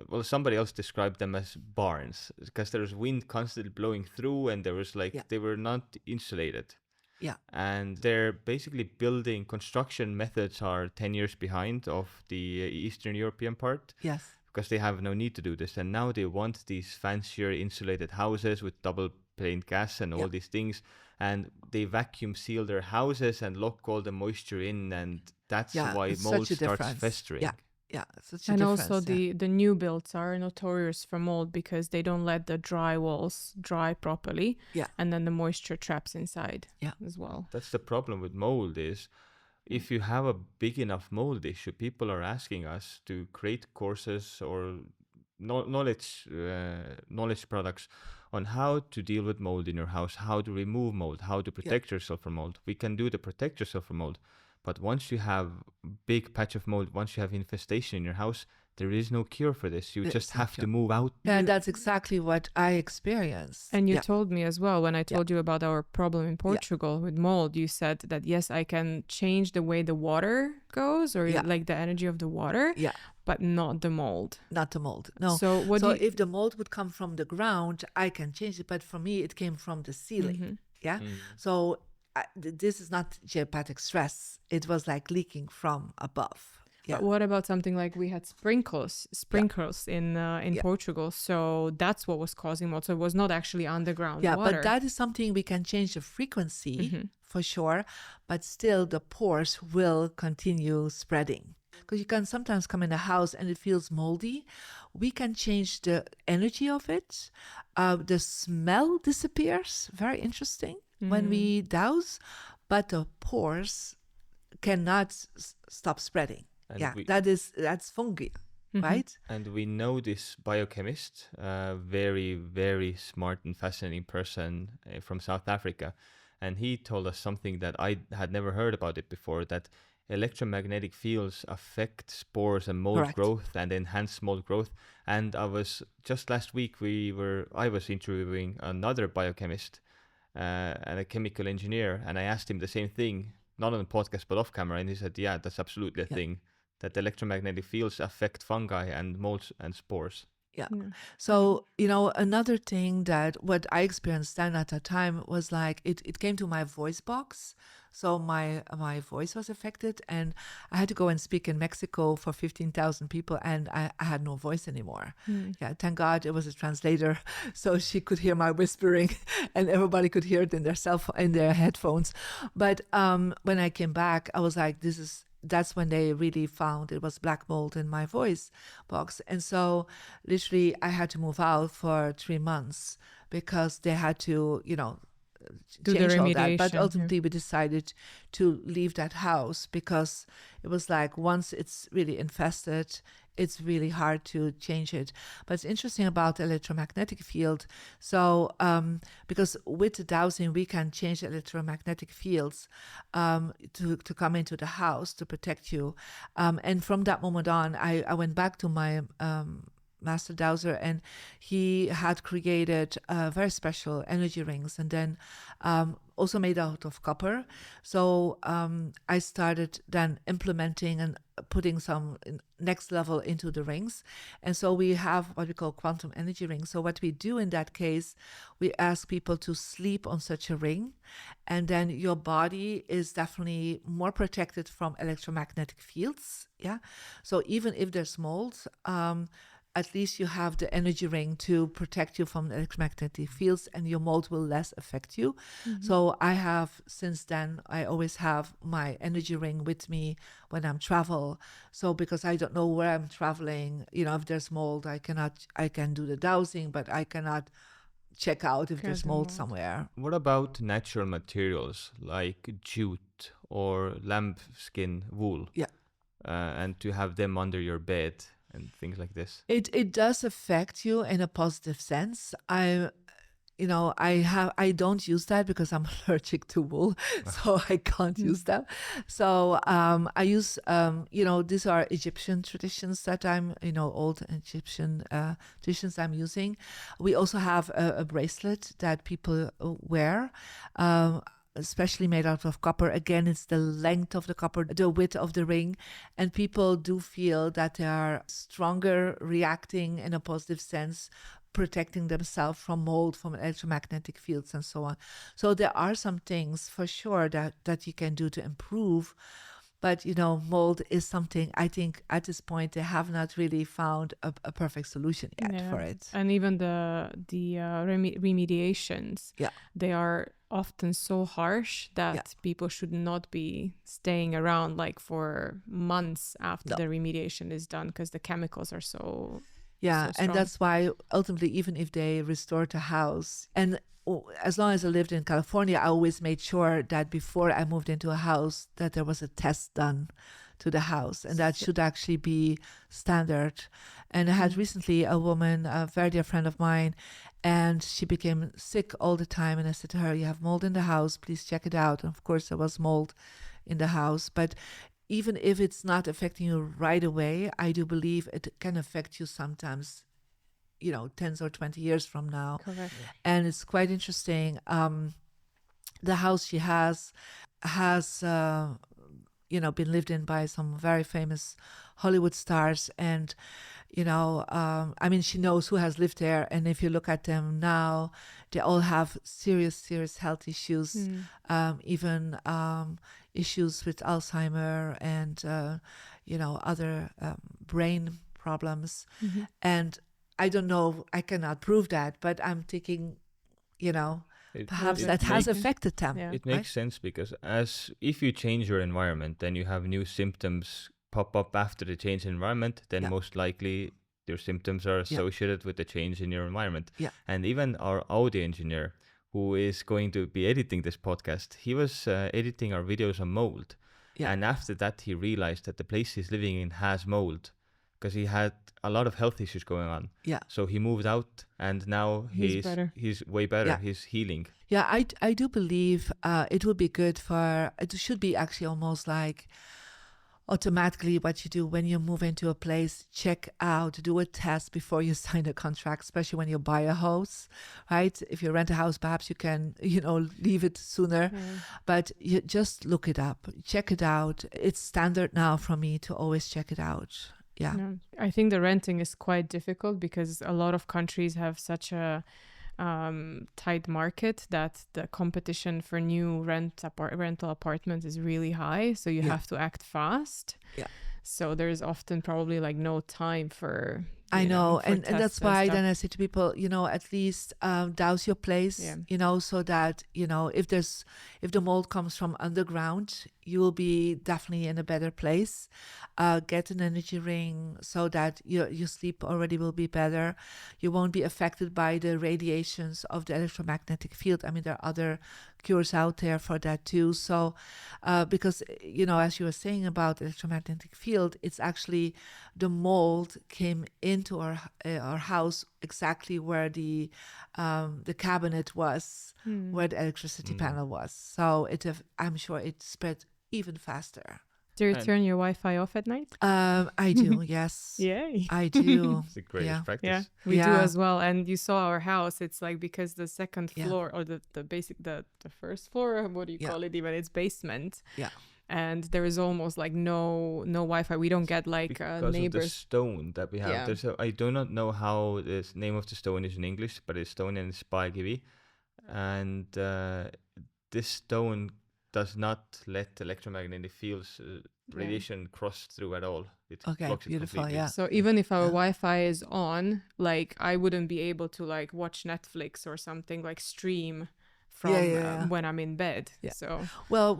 B: well, somebody else described them as barns, because there was wind constantly blowing through and there was they were not insulated.
A: Yeah.
B: And they're basically building, construction methods are 10 years behind of the Eastern European part.
A: Yes.
B: Because they have no need to do this. And now they want these fancier insulated houses with double pane gas and all these things, and they vacuum seal their houses and lock all the moisture in, and that's why mold starts festering.
A: Such a
C: and
A: difference.
C: Also the new builds are notorious for mold because they don't let the dry walls dry properly, and then the moisture traps inside as well.
B: That's the problem with mold is if you have a big enough mold issue, people are asking us to create courses or knowledge products on how to deal with mold in your house, how to remove mold, how to protect yourself from mold. We can do the protect yourself from mold, but once you have big patch of mold, once you have infestation in your house, there is no cure for this. You just have to move out.
A: Yeah, and that's exactly what I experienced.
C: And you told me as well, when I told you about our problem in Portugal with mold, you said that, yes, I can change the way the water goes or like the energy of the water, but not the mold.
A: Not the mold, no.
C: So
A: if the mold would come from the ground, I can change it. But for me, it came from the ceiling. Yeah. So this is not geopathic stress. It was like leaking from above. Yeah.
C: But what about something like we had sprinkles in Portugal? So that's what was causing mold. So it was not actually underground water.
A: Yeah, but that is something we can change the frequency for sure. But still, the pores will continue spreading. because you can sometimes come in a house and it feels moldy. We can change the energy of it. The smell disappears. Very interesting when we douse, but the pores cannot stop spreading.
B: And
A: that's fungi, right?
B: And we know this biochemist, very, very smart and fascinating person from South Africa. And he told us something that I had never heard about it before, that electromagnetic fields affect spores and mold
A: Correct.
B: growth and enhance mold growth. And just last week, I was interviewing another biochemist and a chemical engineer, and I asked him the same thing, not on the podcast, but off camera. And he said, yeah, that's absolutely a thing, that electromagnetic fields affect fungi and molds and spores.
A: Yeah. So, another thing that what I experienced then at that time was like it came to my voice box. So my voice was affected, and I had to go and speak in Mexico for 15,000 people, and I had no voice anymore. Yeah, thank God it was a translator, so she could hear my whispering, and everybody could hear it in their headphones. But when I came back, I was like, that's when they really found it was black mold in my voice box. And so literally I had to move out for 3 months because they had to, change all that. But ultimately we decided to leave that house because it was like once it's really infested, it's really hard to change it. But it's interesting about the electromagnetic field. So because with the dowsing, we can change the electromagnetic fields to come into the house to protect you. And from that moment on, I went back to my master dowser, and he had created very special energy rings, and then also made out of copper. So I started then implementing and putting some next level into the rings. And so we have what we call quantum energy rings. So what we do in that case, we ask people to sleep on such a ring, and then your body is definitely more protected from electromagnetic fields. Yeah. So even if there's mold, at least you have the energy ring to protect you from electromagnetic fields, and your mold will less affect you. So since then, I always have my energy ring with me when I'm travel. So because I don't know where I'm traveling, if there's mold, I can do the dowsing, but I cannot check out if there's mold somewhere.
B: What about natural materials like jute or lambskin wool?
A: Yeah.
B: And to have them under your bed and things like this.
A: It does affect you in a positive sense. I don't use that because I'm allergic to wool, so I can't use them. So I use, these are Egyptian traditions that old Egyptian traditions I'm using. We also have a bracelet that people wear. Especially made out of copper. Again, it's the length of the copper, the width of the ring, and people do feel that they are stronger, reacting in a positive sense, protecting themselves from mold, from electromagnetic fields, and so on. So there are some things for sure that you can do to improve. But, mold is something, I think at this point, they have not really found a perfect solution yet for it.
C: And even the remediations, they are often so harsh that people should not be staying around like for months after the remediation is done, because the chemicals are so
A: and that's why ultimately, even if they restore the house, and as long as I lived in California, I always made sure that before I moved into a house that there was a test done to the house, and that should actually be standard. And I had recently a woman, a very dear friend of mine, and she became sick all the time. And I said to her, you have mold in the house, please check it out. And of course there was mold in the house. But even if it's not affecting you right away, I do believe it can affect you sometimes, 10 or 20 years from now.
C: Correct.
A: And it's quite interesting. The house she has been lived in by some very famous Hollywood stars. And, she knows who has lived there. And if you look at them now, they all have serious health issues, even issues with Alzheimer and, other brain problems. And I don't know, I cannot prove that, but I'm thinking, perhaps that has affected them.
B: It makes sense, because if you change your environment, then you have new symptoms pop up after the change in environment, then most likely your symptoms are associated with the change in your environment. And even our audio engineer, who is going to be editing this podcast, he was editing our videos on mold. And after that, he realized that the place he's living in has mold because he had a lot of health issues going on. So he moved out, and now he's way better. He's healing.
A: I do believe it would be good it should be actually almost like automatically what you do when you move into a place, check out, do a test before you sign a contract, especially when you buy a house, right? If you rent a house, perhaps you can, leave it sooner, but you just look it up, check it out. It's standard now for me to always check it out.
C: I think the renting is quite difficult because a lot of countries have such a tight market that the competition for new rental apartments is really high, so you have to act fast. So there's often probably like no time for
A: I know, and that's why then I say to people, at least douse your place, so that if the mold comes from underground, you will be definitely in a better place. Get an energy ring so that your sleep already will be better. You won't be affected by the radiations of the electromagnetic field. I mean, there are other cures out there for that too. So because as you were saying about electromagnetic field, it's actually the mold came into our house exactly where the cabinet was, where the electricity panel was. So I'm sure it spread even faster.
C: Do you turn your Wi-Fi off at night?
A: I do, yes.
C: Yay.
A: I do.
B: It's the greatest practice.
C: Yeah, we do as well. And you saw our house. It's like because the second floor or the first floor, what do you call it even? It's basement.
A: Yeah.
C: And there is almost like no Wi-Fi. We don't get like
B: because
C: neighbors.
B: Of the stone that we have. I do not know how the name of the stone is in English, but it's stone and it's spikegy. And this stone does not let electromagnetic fields radiation cross through at all. It blocks it
A: beautiful,
B: completely.
C: So even if our Wi-Fi is on, like I wouldn't be able to like watch Netflix or something, like stream from when I'm in bed. So
A: well,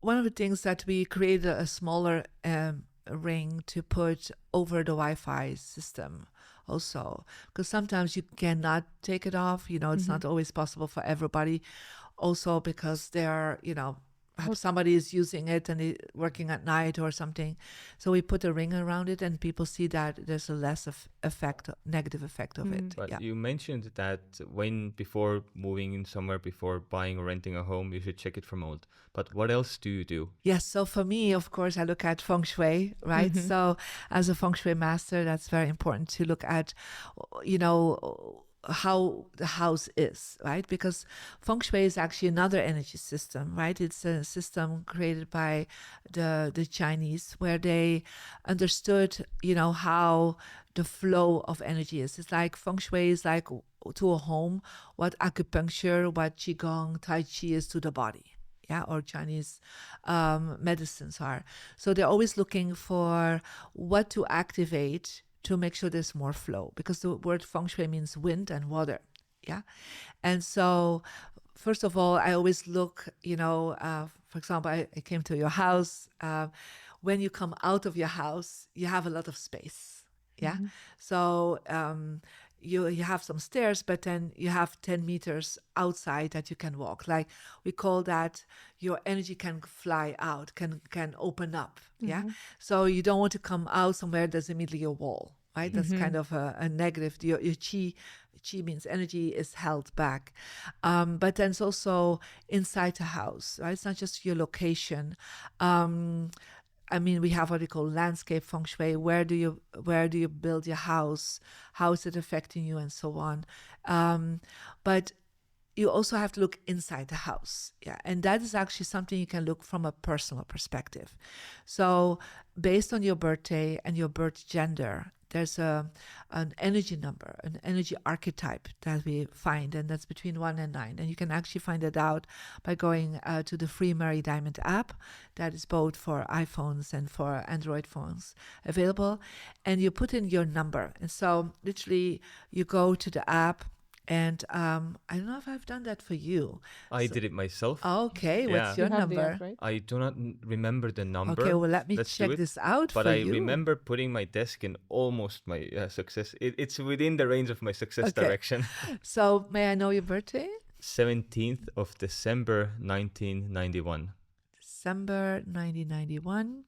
A: one of the things that we created a smaller ring to put over the Wi-Fi system also, because sometimes you cannot take it off. It's not always possible for everybody. Also because they're, perhaps somebody is using it and working at night or something. So we put a ring around it and people see that there's a less negative effect of it.
B: But you mentioned that before moving in somewhere, before buying or renting a home, you should check it for mold. But what else do you do?
A: Yes, so for me, of course, I look at Feng Shui, right? So as a Feng Shui master, that's very important to look at, how the house is, right? Because Feng Shui is actually another energy system, right? It's a system created by the Chinese where they understood, how the flow of energy is. It's like Feng Shui is like to a home what acupuncture, what Qigong, Tai Chi is to the body. Or Chinese medicines are. So they're always looking for what to activate to make sure there's more flow, because the word Feng Shui means wind and water. And so first of all, I always look, for example, I came to your house. When you come out of your house, you have a lot of space. So you have some stairs, but then you have 10 meters outside that you can walk. Like we call that your energy can fly out, can open up. So you don't want to come out somewhere there's immediately a wall, right? That's kind of a negative. Your chi means energy is held back. But then it's also inside the house, right? It's not just your location. We have what we call landscape Feng Shui. Where do you build your house? How is it affecting you, and so on? But you also have to look inside the house. And that is actually something you can look from a personal perspective. So based on your birthday and your birth gender, there's an energy number, an energy archetype that we find, and that's between 1 and 9. And you can actually find it out by going to the free Mary Diamond app that is both for iPhones and for Android phones available. And you put in your number. And so literally you go to the app And I don't know if I've done that for you.
B: I did it myself.
A: Okay, what's
B: Yeah.
A: your number?
C: Right?
B: I do not remember the number.
A: Okay, well, let me
B: Let's do
A: check
B: it.
A: this out
B: But
A: for
B: I
A: you.
B: remember putting my desk in almost my success. It's within the range of my success
A: Okay.
B: direction.
A: So may I know your birthday?
B: 17th of December, 1991.
A: December 1991.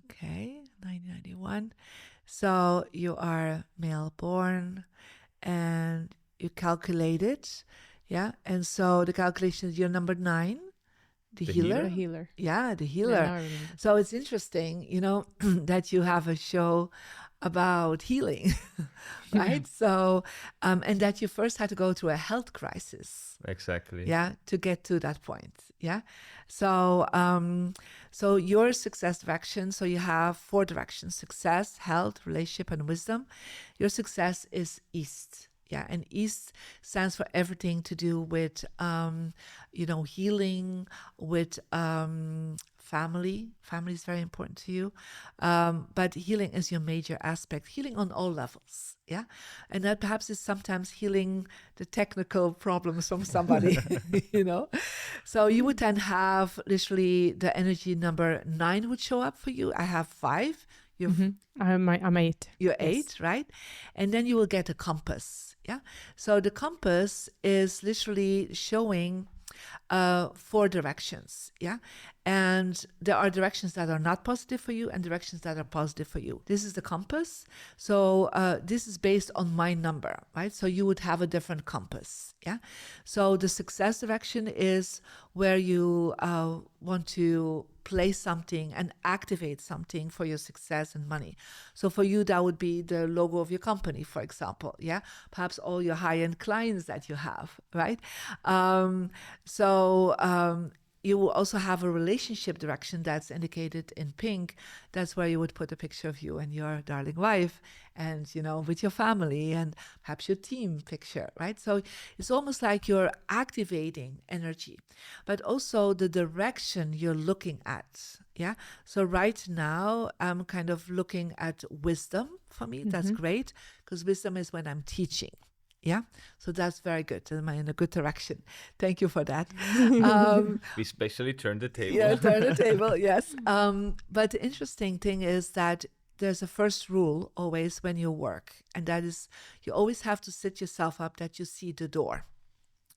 A: Okay, 1991. So you are male born and you calculate it. Yeah. And so the calculation is you're number 9, the healer.
C: The healer.
A: Yeah, the
C: Yeah,
A: healer.
C: now I remember.
A: So it's interesting, that you have a show about healing, right? So, and that you first had to go through a health crisis.
B: Exactly.
A: Yeah, to get to that point. Yeah. So, so your success direction, so you have 4 directions: success, health, relationship, and wisdom. Your success is East. Yeah, and East stands for everything to do with, healing, with family. Family is very important to you. But healing is your major aspect, healing on all levels. Yeah. And that perhaps is sometimes healing the technical problems from somebody, So you would then have literally the energy number 9 would show up for you. I have 5.
C: I'm 8.
A: You're
C: Yes.
A: 8, right? And then you will get a compass. Yeah. So the compass is literally showing 4 directions. Yeah. And there are directions that are not positive for you and directions that are positive for you. This is the compass. So this is based on my number, right? So you would have a different compass. Yeah. So the success direction is where you want to place something and activate something for your success and money. So for you, that would be the logo of your company, for example. Yeah. Perhaps all your high-end clients that you have, right? You will also have a relationship direction that's indicated in pink. That's where you would put a picture of you and your darling wife and, with your family and perhaps your team picture, right? So it's almost like you're activating energy, but also the direction you're looking at. Yeah. So right now I'm kind of looking at wisdom for me. That's great because wisdom is when I'm teaching. Yeah, so that's very good. Am I in a good direction? Thank you for that.
B: We specially turned the table.
A: Yeah, turn the table, yes. But the interesting thing is that there's a first rule always when you work, and that is you always have to sit yourself up that you see the door.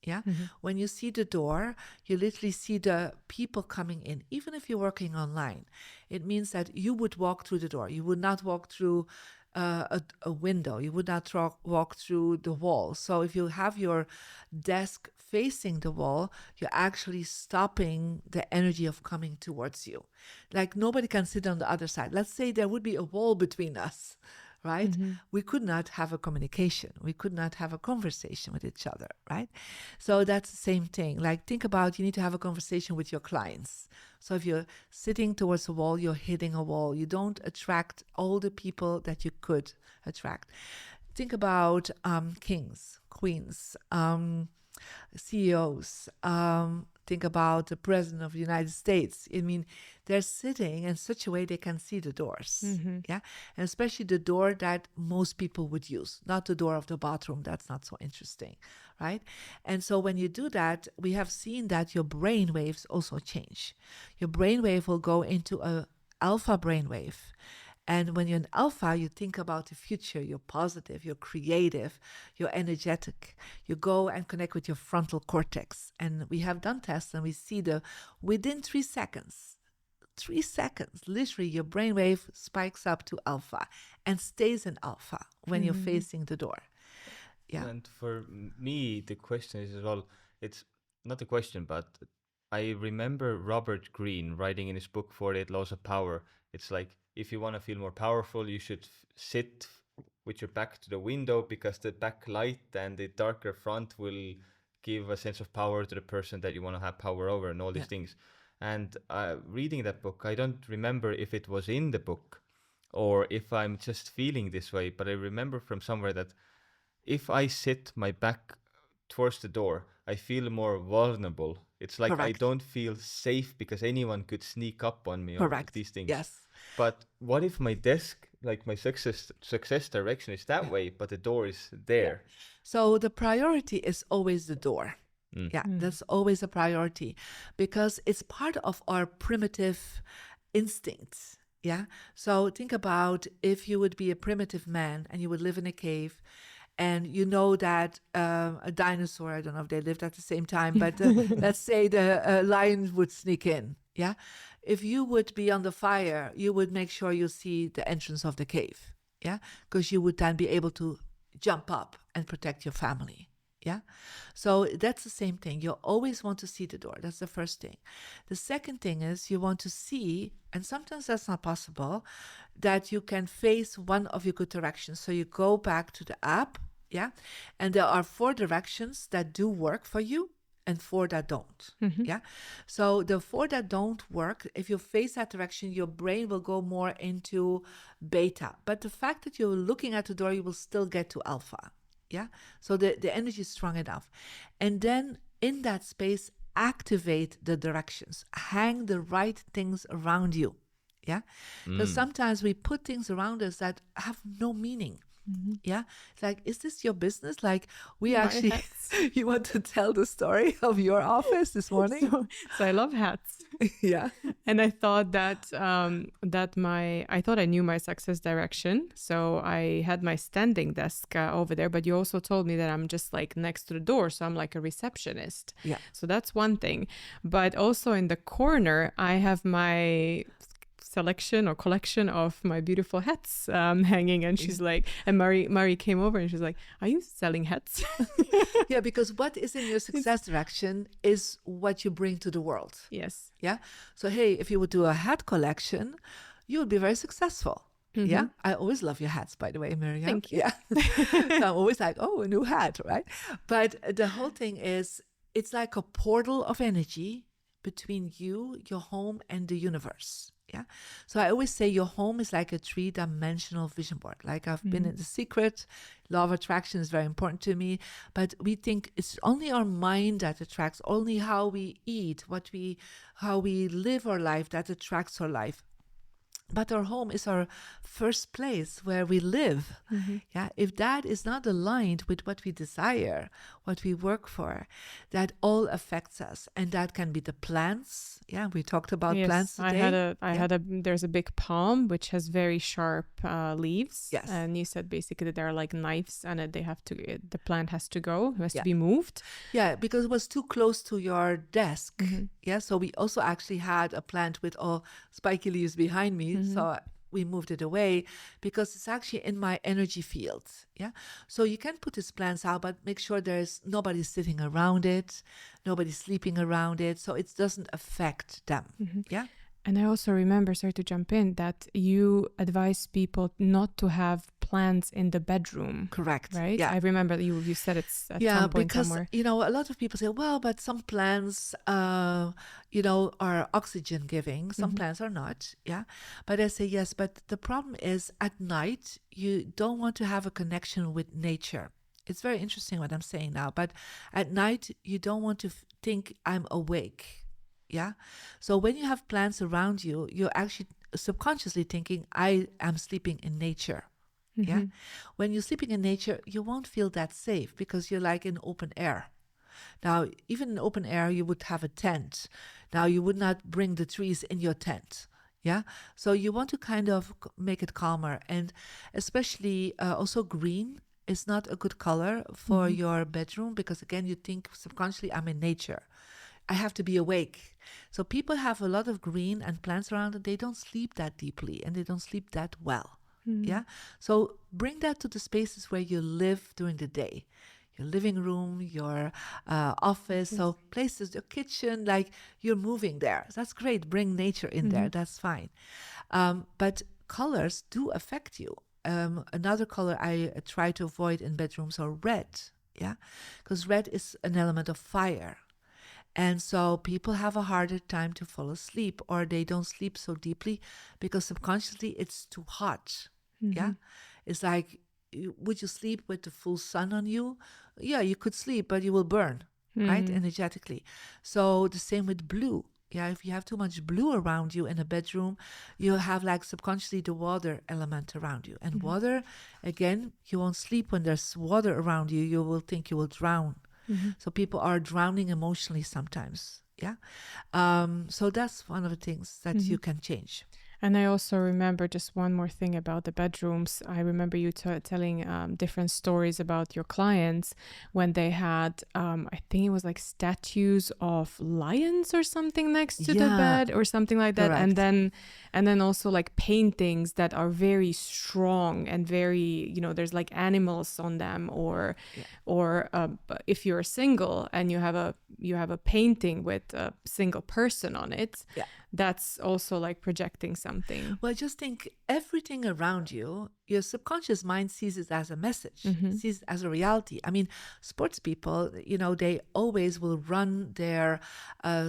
A: Yeah. When you see the door, you literally see the people coming in. Even if you're working online, it means that you would walk through the door. You would not walk through a window. You would not walk through the wall. So if you have your desk facing the wall, you're actually stopping the energy of coming towards you. Like nobody can sit on the other side. Let's say there would be a wall between us, right? We could not have a communication. We could not have a conversation with each other, right? So that's the same thing. Like think about, you need to have a conversation with your clients. So if you're sitting towards a wall, you're hitting a wall. You don't attract all the people that you could attract. Think about kings, queens, CEOs. Think about the president of the United States. I mean, they're sitting in such a way they can see the doors. Yeah. And especially the door that most people would use, not the door of the bathroom. That's not so interesting, right? And so when you do that, we have seen that your brain waves also change. Your brain wave will go into a alpha brain wave. And when you're in alpha, you think about the future, you're positive, you're creative, you're energetic. You go and connect with your frontal cortex. And we have done tests and we see within 3 seconds, literally your brainwave spikes up to alpha and stays in alpha when you're facing the door. Yeah.
B: And for me, the question is as well, it's not a question, but I remember Robert Greene writing in his book 48 Laws of Power. It's like, if you want to feel more powerful, you should sit with your back to the window because the backlight and the darker front will give a sense of power to the person that you want to have power over and all these things. And reading that book, I don't remember if it was in the book or if I'm just feeling this way, but I remember from somewhere that if I sit my back towards the door, I feel more vulnerable. It's like I don't feel safe because anyone could sneak up on me or these things.
A: Yes.
B: But what if my desk like my success direction is that way, but the door is there.
A: So the priority is always the door. Yeah, that's always a priority because it's part of our primitive instincts. Yeah. So think about if you would be a primitive man and you would live in a cave and you know that a dinosaur, I don't know if they lived at the same time, but let's say the lion would sneak in. Yeah. If you would be on the fire, you would make sure you see the entrance of the cave. Yeah. Because you would then be able to jump up and protect your family. Yeah. So that's the same thing. You always want to see the door. That's the first thing. The second thing is you want to see, and sometimes that's not possible, that you can face one of your good directions. So you go back to the app. Yeah. And there are 4 directions that do work for you and 4 that don't. Yeah. So the 4 that don't work, if you face that direction, your brain will go more into beta. But the fact that you're looking at the door, you will still get to alpha. Yeah. So the energy is strong enough. And then in that space, activate the directions, hang the right things around you. Yeah. Because sometimes we put things around us that have no meaning. Yeah. It's like, is this your business? Like we actually, you want to tell the story of your office this morning?
C: So I love hats.
A: Yeah.
C: And I thought that I thought I knew my success direction. So I had my standing desk over there, but you also told me that I'm just like next to the door. So I'm like a receptionist.
A: Yeah.
C: So that's one thing. But also in the corner, I have my selection or collection of my beautiful hats hanging, and she's like, and Mari came over and she's like, are you selling hats?
A: Yeah, because what is in your success direction is what you bring to the world.
C: Yes.
A: Yeah. So hey, if you would do a hat collection, you would be very successful. Yeah. I always love your hats, by the way, Miriam.
C: Thank you.
A: Yeah. So I'm always like, oh, a new hat, right? But the whole thing is, it's like a portal of energy between you, your home, and the universe. Yeah. So I always say your home is like a 3-dimensional vision board. Like I've been in The Secret, law of attraction is very important to me. But we think it's only our mind that attracts, only how we eat, how we live our life that attracts our life. But our home is our first place where we live. Yeah. If that is not aligned with what we desire, what we work for, that all affects us. And that can be the plants. Yeah. We talked about plants today.
C: There's a big palm, which has very sharp leaves.
A: Yes.
C: And you said basically that they're like knives and the plant has to go, it has to be moved.
A: Yeah. Because it was too close to your desk. Yeah. So we also actually had a plant with all spiky leaves behind me. So we moved it away because it's actually in my energy field. Yeah. So you can put these plants out, but make sure there's nobody sitting around it, nobody sleeping around it. So it doesn't affect them. Yeah.
C: And I also remember, sorry to jump in, that you advise people not to have plants in the bedroom.
A: Correct.
C: Right?
A: Yeah.
C: I remember that you said it's at some point
A: because,
C: somewhere.
A: a lot of people say, well, but some plants, are oxygen giving. Some plants are not. Yeah. But I say, yes, but the problem is at night, you don't want to have a connection with nature. It's very interesting what I'm saying now, but at night, you don't want to think I'm awake. Yeah. So when you have plants around you, you're actually subconsciously thinking, I am sleeping in nature. Yeah. When you're sleeping in nature, you won't feel that safe because you're like in open air. Now, even in open air, you would have a tent. Now, you would not bring the trees in your tent. Yeah. So you want to kind of make it calmer. And especially also green is not a good color for your bedroom because, again, you think subconsciously, I'm in nature. I have to be awake. So people have a lot of green and plants around and they don't sleep that deeply and they don't sleep that well. Yeah. So bring that to the spaces where you live during the day. Your living room, your office, so places, your kitchen, like you're moving there. That's great. Bring nature in there. That's fine. But colors do affect you. Another color I try to avoid in bedrooms are red. Yeah. Because red is an element of fire. And so people have a harder time to fall asleep or they don't sleep so deeply because subconsciously it's too hot. Yeah. It's like, would you sleep with the full sun on you? Yeah, you could sleep, but you will burn, right? Energetically. So the same with blue. Yeah, if you have too much blue around you in a bedroom, you have like subconsciously the water element around you. And water, again, you won't sleep when there's water around you. You will think you will drown. So people are drowning emotionally sometimes. Yeah. So that's one of the things that you can change.
C: And I also remember just one more thing about the bedrooms. I remember you telling different stories about your clients when they had, I think it was like statues of lions or something next to the bed or something like that.
A: Correct.
C: And then also like paintings that are very strong and very, there's like animals on them, or if you're single and you have a painting with a single person on it.
A: Yeah.
C: That's also like projecting something.
A: Well, just think everything around you, your subconscious mind sees it as a message, sees it as a reality. I mean, sports people, they always will run their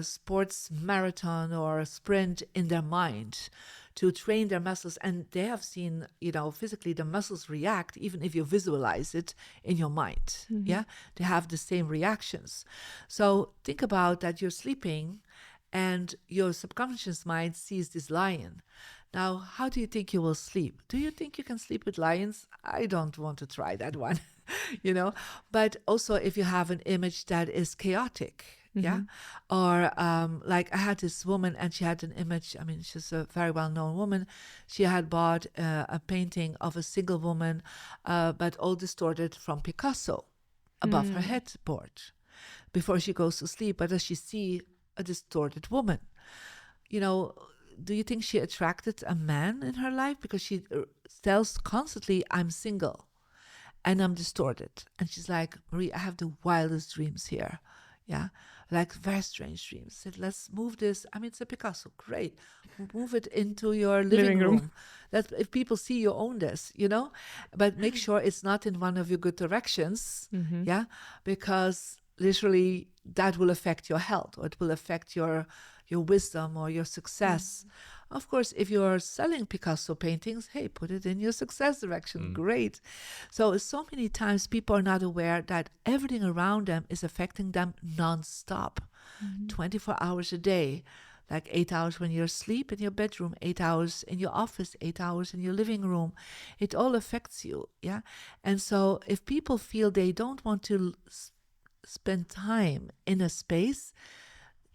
A: sports marathon or sprint in their mind to train their muscles. And they have seen, physically the muscles react, even if you visualize it in your mind. Yeah, they have the same reactions. So think about that you're sleeping and your subconscious mind sees this lion. Now, how do you think you will sleep? Do you think you can sleep with lions? I don't want to try that one, But also if you have an image that is chaotic, yeah? Or like I had this woman and she had an image, I mean, she's a very well-known woman. She had bought a painting of a single woman, but all distorted from Picasso above her headboard before she goes to sleep. But does she see a distorted woman? Do you think she attracted a man in her life? Because she tells constantly, I'm single and I'm distorted. And she's like, Marie, I have the wildest dreams here. Yeah, like very strange dreams. Said, let's move this. I mean, it's a Picasso. Great. Move it into your living room. That if people see you own this, but make sure it's not in one of your good directions. Yeah, because literally that will affect your health, or it will affect your wisdom or your success. Of course, if you're selling Picasso paintings, hey, put it in your success direction. Great. So many times people are not aware that everything around them is affecting them nonstop, 24 hours a day. Like 8 hours when you're asleep in your bedroom, 8 hours in your office, 8 hours in your living room. It all affects you. Yeah. And so if people feel they don't want to spend time in a space,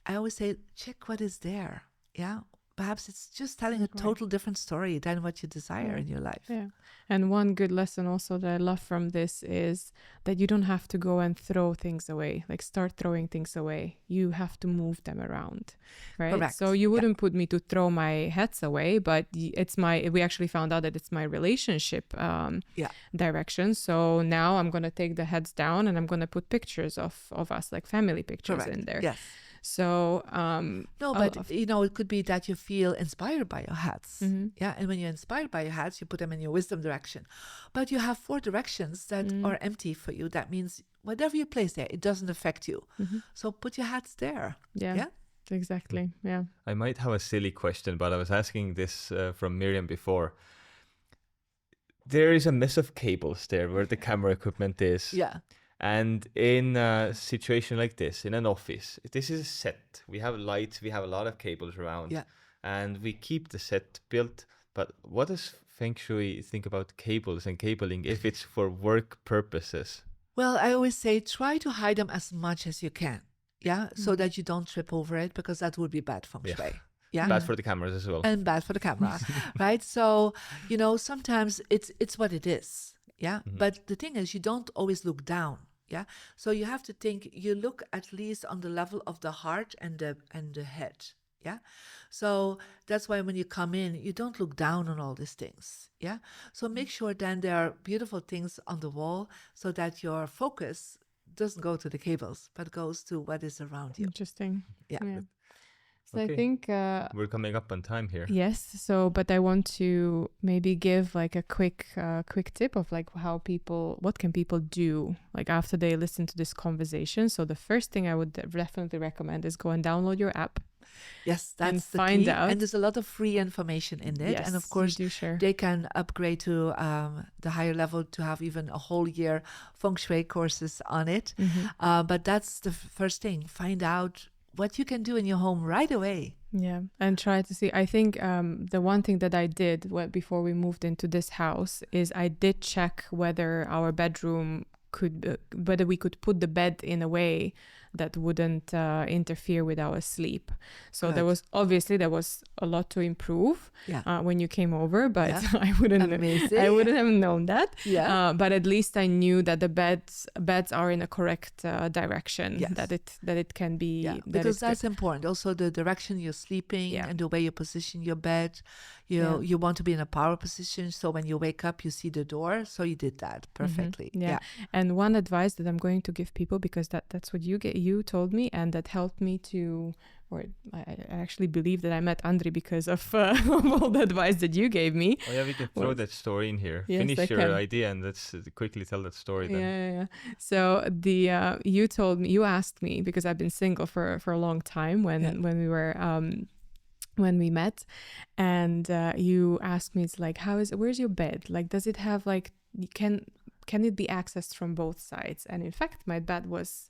A: I always say, check what is there. Yeah. Perhaps it's just telling a total different story than what you desire in your life.
C: Yeah. And one good lesson also that I love from this is that you don't have to go and throw things away, like start throwing things away. You have to move them around, right?
A: Correct.
C: So you wouldn't put me to throw my hats away, but we actually found out that it's my relationship direction. So now I'm going to take the heads down and I'm going to put pictures of us, like family pictures in there.
A: Yes.
C: So
A: it could be that you feel inspired by your hats. Yeah, and when you're inspired by your hats, you put them in your wisdom direction. But you have 4 directions that are empty for you. That means whatever you place there, it doesn't affect you. So put your hats there.
C: Yeah. Exactly. Yeah.
B: I might have a silly question, but I was asking this from Miriam before. There is a mess of cables there where the camera equipment is.
A: Yeah.
B: And in a situation like this, in an office, this is a set. We have lights, we have a lot of cables around.
A: Yeah.
B: And we keep the set built. But what does Feng Shui think about cables and cabling if it's for work purposes?
A: Well, I always say try to hide them as much as you can. Yeah. So that you don't trip over it, because that would be bad Feng Shui. Yeah.
B: Bad for the cameras as well.
A: And bad for the camera. Right. So, sometimes it's what it is. Yeah. But the thing is, you don't always look down. Yeah. So you have to think, you look at least on the level of the heart and the head. Yeah. So that's why when you come in, you don't look down on all these things. Yeah. So make sure then there are beautiful things on the wall so that your focus doesn't go to the cables, but goes to what is around you.
C: Interesting.
A: Yeah.
C: So
B: Okay.
C: I think
B: we're coming up on time here.
C: yes. So, but I want to maybe give like a quick tip of like what can people do like after they listen to this conversation. So the first thing I would definitely recommend is go and download your app.
A: Yes, that's the
C: find
A: key.
C: out.
A: And there's a lot of free information in it.
C: Yes,
A: and of course,
C: you do share.
A: they can upgrade to the higher level to have even a whole year Feng Shui courses on it. But that's the first thing. Find out what you can do in your home right away.
C: Yeah, and try to see. I think the one thing that I did before we moved into this house is I did check whether our bedroom whether we could put the bed in a way that wouldn't interfere with our sleep. So there was a lot to improve when you came over, but I wouldn't have known that. Yeah. But at least I knew that the beds are in a correct direction. Yes. That it can be. Yeah.
A: Because that's important. Also, the direction you're sleeping and the way you position your bed. You want to be in a power position, so when you wake up, you see the door. So you did that perfectly.
C: Mm-hmm. Yeah. And one advice that I'm going to give people, because that's what you told me, and that helped me to, or I actually believe that I met Andri because of all the advice that you gave me.
B: Oh yeah, we can throw that story in here. Yes, Finish your idea and let's quickly tell that story then.
C: Yeah. So you asked me, because I've been single for a long time when we were when we met, and you asked me, it's like, where's your bed? Like, does it have like, can it be accessed from both sides? And in fact, my bed was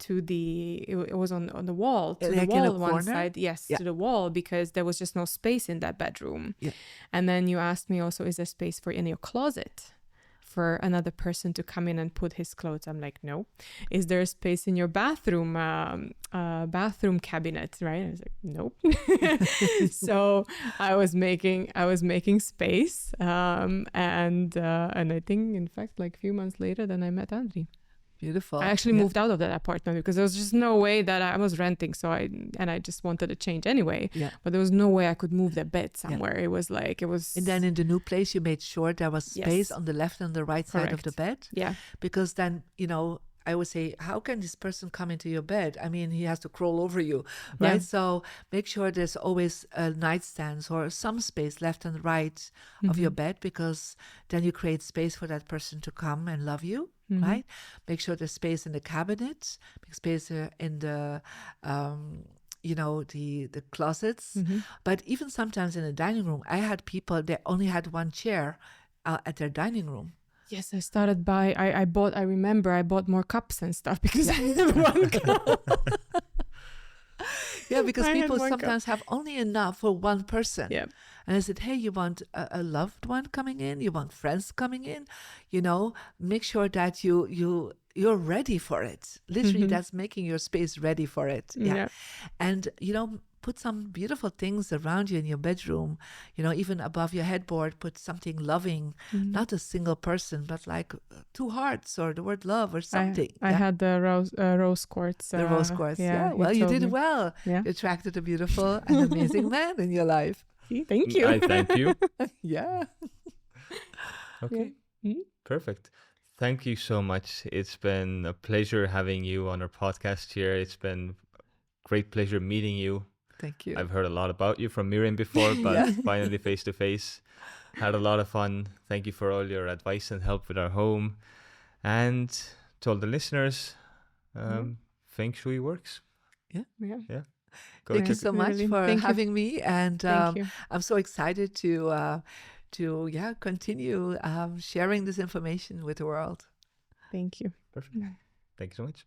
C: it was on the wall, to the wall on one side, to the wall, because there was just no space in that bedroom. Yeah. And then you asked me also, is there space in your closet for another person to come in and put his clothes? I'm like, no. Is there a space in your bathroom cabinet? Right? I was like, nope. So I was making space, and I think, in fact, like a few months later, then I met Andri.
A: Beautiful.
C: I actually moved out of that apartment because there was just no way that I was renting. So I just wanted a change anyway. Yeah. But there was no way I could move the bed somewhere. Yeah. It was.
A: And then in the new place, you made sure there was space on the left and the right side of the bed. Yeah. Because then, I would say, how can this person come into your bed? I mean, he has to crawl over you, right? Yeah. So make sure there's always a nightstand or some space left and right of your bed, because then you create space for that person to come and love you. Mm-hmm. Right? Make sure there's space in the cabinet, make space in the, the closets. Mm-hmm. But even sometimes in the dining room, I had people, they only had one chair at their dining room.
C: Yes, I started I bought more cups and stuff because I had one cup.
A: Yeah, because people sometimes have only enough for one person. Yeah. And I said, hey, you want a loved one coming in? You want friends coming in? Make sure that you're ready for it. Literally, that's making your space ready for it. Yeah. And, put some beautiful things around you in your bedroom. Even above your headboard, put something loving, not a single person, but like 2 hearts or the word love or something.
C: I had the rose quartz.
A: The rose quartz, yeah. Well, you did well. Yeah. You attracted a beautiful and amazing man in your life.
C: Thank you.
B: I thank you.
A: Yeah.
B: Okay. Yeah. Perfect. Thank you so much. It's been a pleasure having you on our podcast here. It's been a great pleasure meeting you.
A: Thank you.
B: I've heard a lot about you from Miriam before, but finally face to face. Had a lot of fun. Thank you for all your advice and help with our home. And to all the listeners, Feng Shui works.
A: Yeah.
B: Thank
A: you so much for having me. And I'm so excited to continue sharing this information with the world.
C: Thank you.
B: Perfect. Thank you so much.